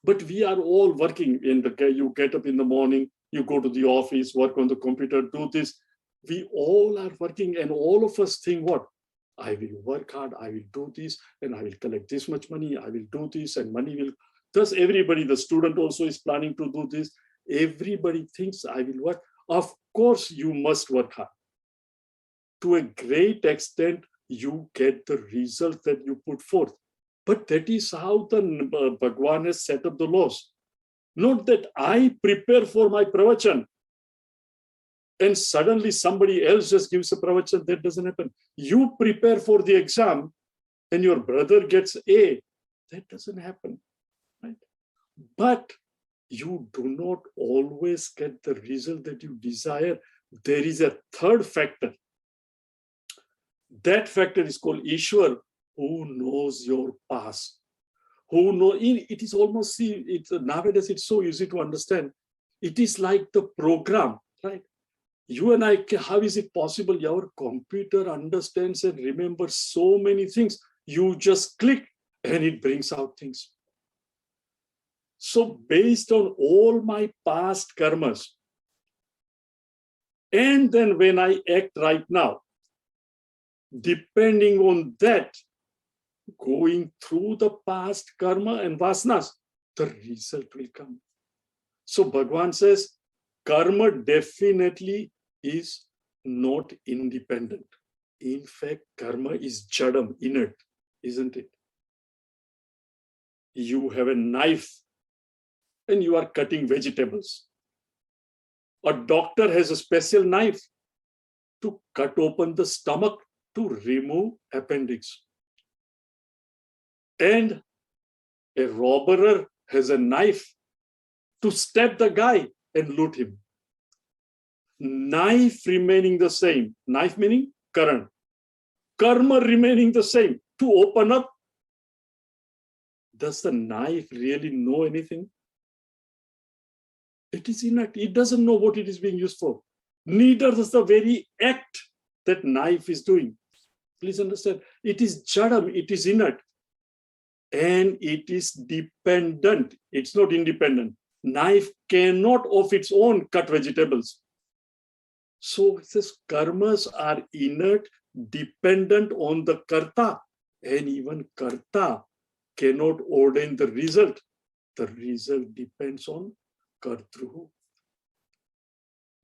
[SPEAKER 7] But we are all working. You get up in the morning, you go to the office, work on the computer, do this. We all are working, and all of us think what? I will work hard, I will do this, and I will collect this much money, I will do this, and money will. Thus, everybody, the student also is planning to do this. Everybody thinks I will work. Of course, you must work hard. To a great extent, you get the result that you put forth. But that is how the Bhagwan has set up the laws. Not that I prepare for my pravachan and suddenly somebody else just gives a pravachan. That doesn't happen. You prepare for the exam and your brother gets A. That doesn't happen. Right? But you do not always get the result that you desire. There is a third factor. That factor is called Ishwar, who knows your past. Who know it is almost, nowadays it's so easy to understand. It is like the program, right? You and I, how is it possible? Your computer understands and remembers so many things. You just click and it brings out things. So based on all my past karmas, and then when I act right now, depending on that, going through the past karma and vasanas, the result will come. So Bhagavan says, karma definitely is not independent. In fact, karma is jadam, inert, isn't it? You have a knife and you are cutting vegetables. A doctor has a special knife to cut open the stomach to remove appendix. And a robber has a knife to stab the guy and loot him. Knife remaining the same. Knife meaning current. Karma remaining the same. To open up, does the knife really know anything? It is inert. It doesn't know what it is being used for. Neither does the very act that knife is doing. Please understand, it is jadam, it is inert. And it is dependent. It's not independent. Knife cannot of its own cut vegetables. So it says karmas are inert, dependent on the karta. And even karta cannot ordain the result. The result depends on kartru.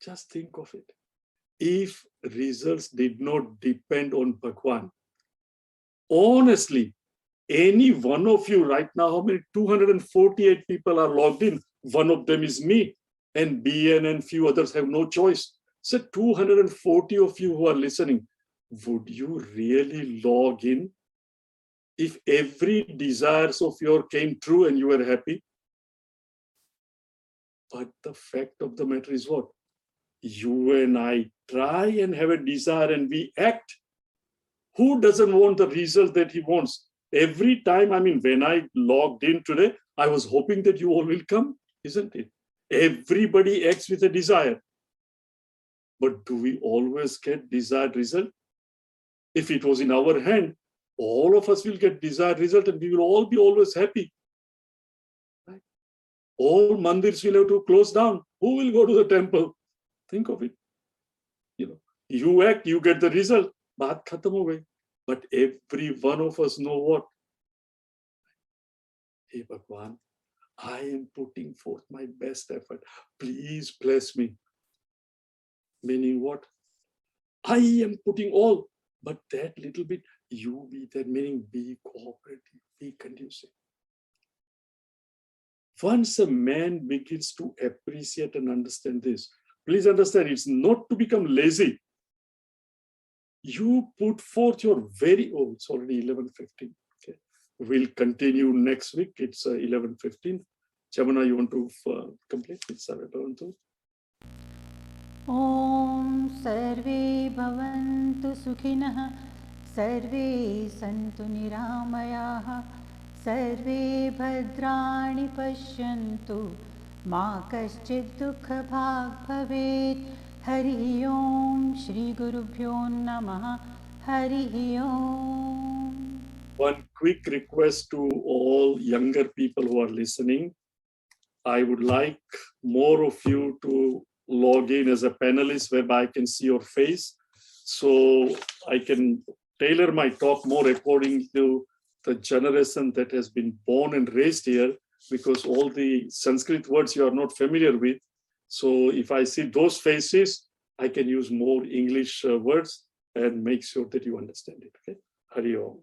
[SPEAKER 7] Just think of it. If results did not depend on Bhagwan, honestly, any one of you right now, how many 248 people are logged in? One of them is me, and BN and few others have no choice. So 240 of you who are listening, would you really log in if every desires of yours came true and you were happy? But the fact of the matter is what? You and I try and have a desire and we act. Who doesn't want the result that he wants? Every time, when I logged in today, I was hoping that you all will come, isn't it? Everybody acts with a desire. But do we always get desired result? If it was in our hand, all of us will get desired result and we will all be always happy. Right? All mandirs will have to close down. Who will go to the temple? Think of it. You act, you get the result. Baat khatam ho gayi. But every one of us know what? Hey Bhagwan, I am putting forth my best effort. Please bless me. Meaning what? I am putting all, but that little bit, you be there, meaning be cooperative, be conducive. Once a man begins to appreciate and understand this, please understand, it's not to become lazy. You put forth your it's already 11:15. Okay. We'll continue next week. It's 11:15. Jamuna, you want to complete? It's 11:12.
[SPEAKER 3] ॐ सर्वे भवन्तु सुखिनः सर्वे सन्तु निरामयाः सर्वे भद्राणि पश्यन्तु मा कश्चित् दुःखभाग् भवेत् हरि ओम श्री गुरुभ्यो नमः हरि ओम.
[SPEAKER 7] One quick request to all younger people who are listening. I would like more of you to log in as a panelist whereby I can see your face. So I can tailor my talk more according to the generation that has been born and raised here, because all the Sanskrit words you are not familiar with. So if I see those faces, I can use more English words and make sure that you understand it. Okay? Hari Om.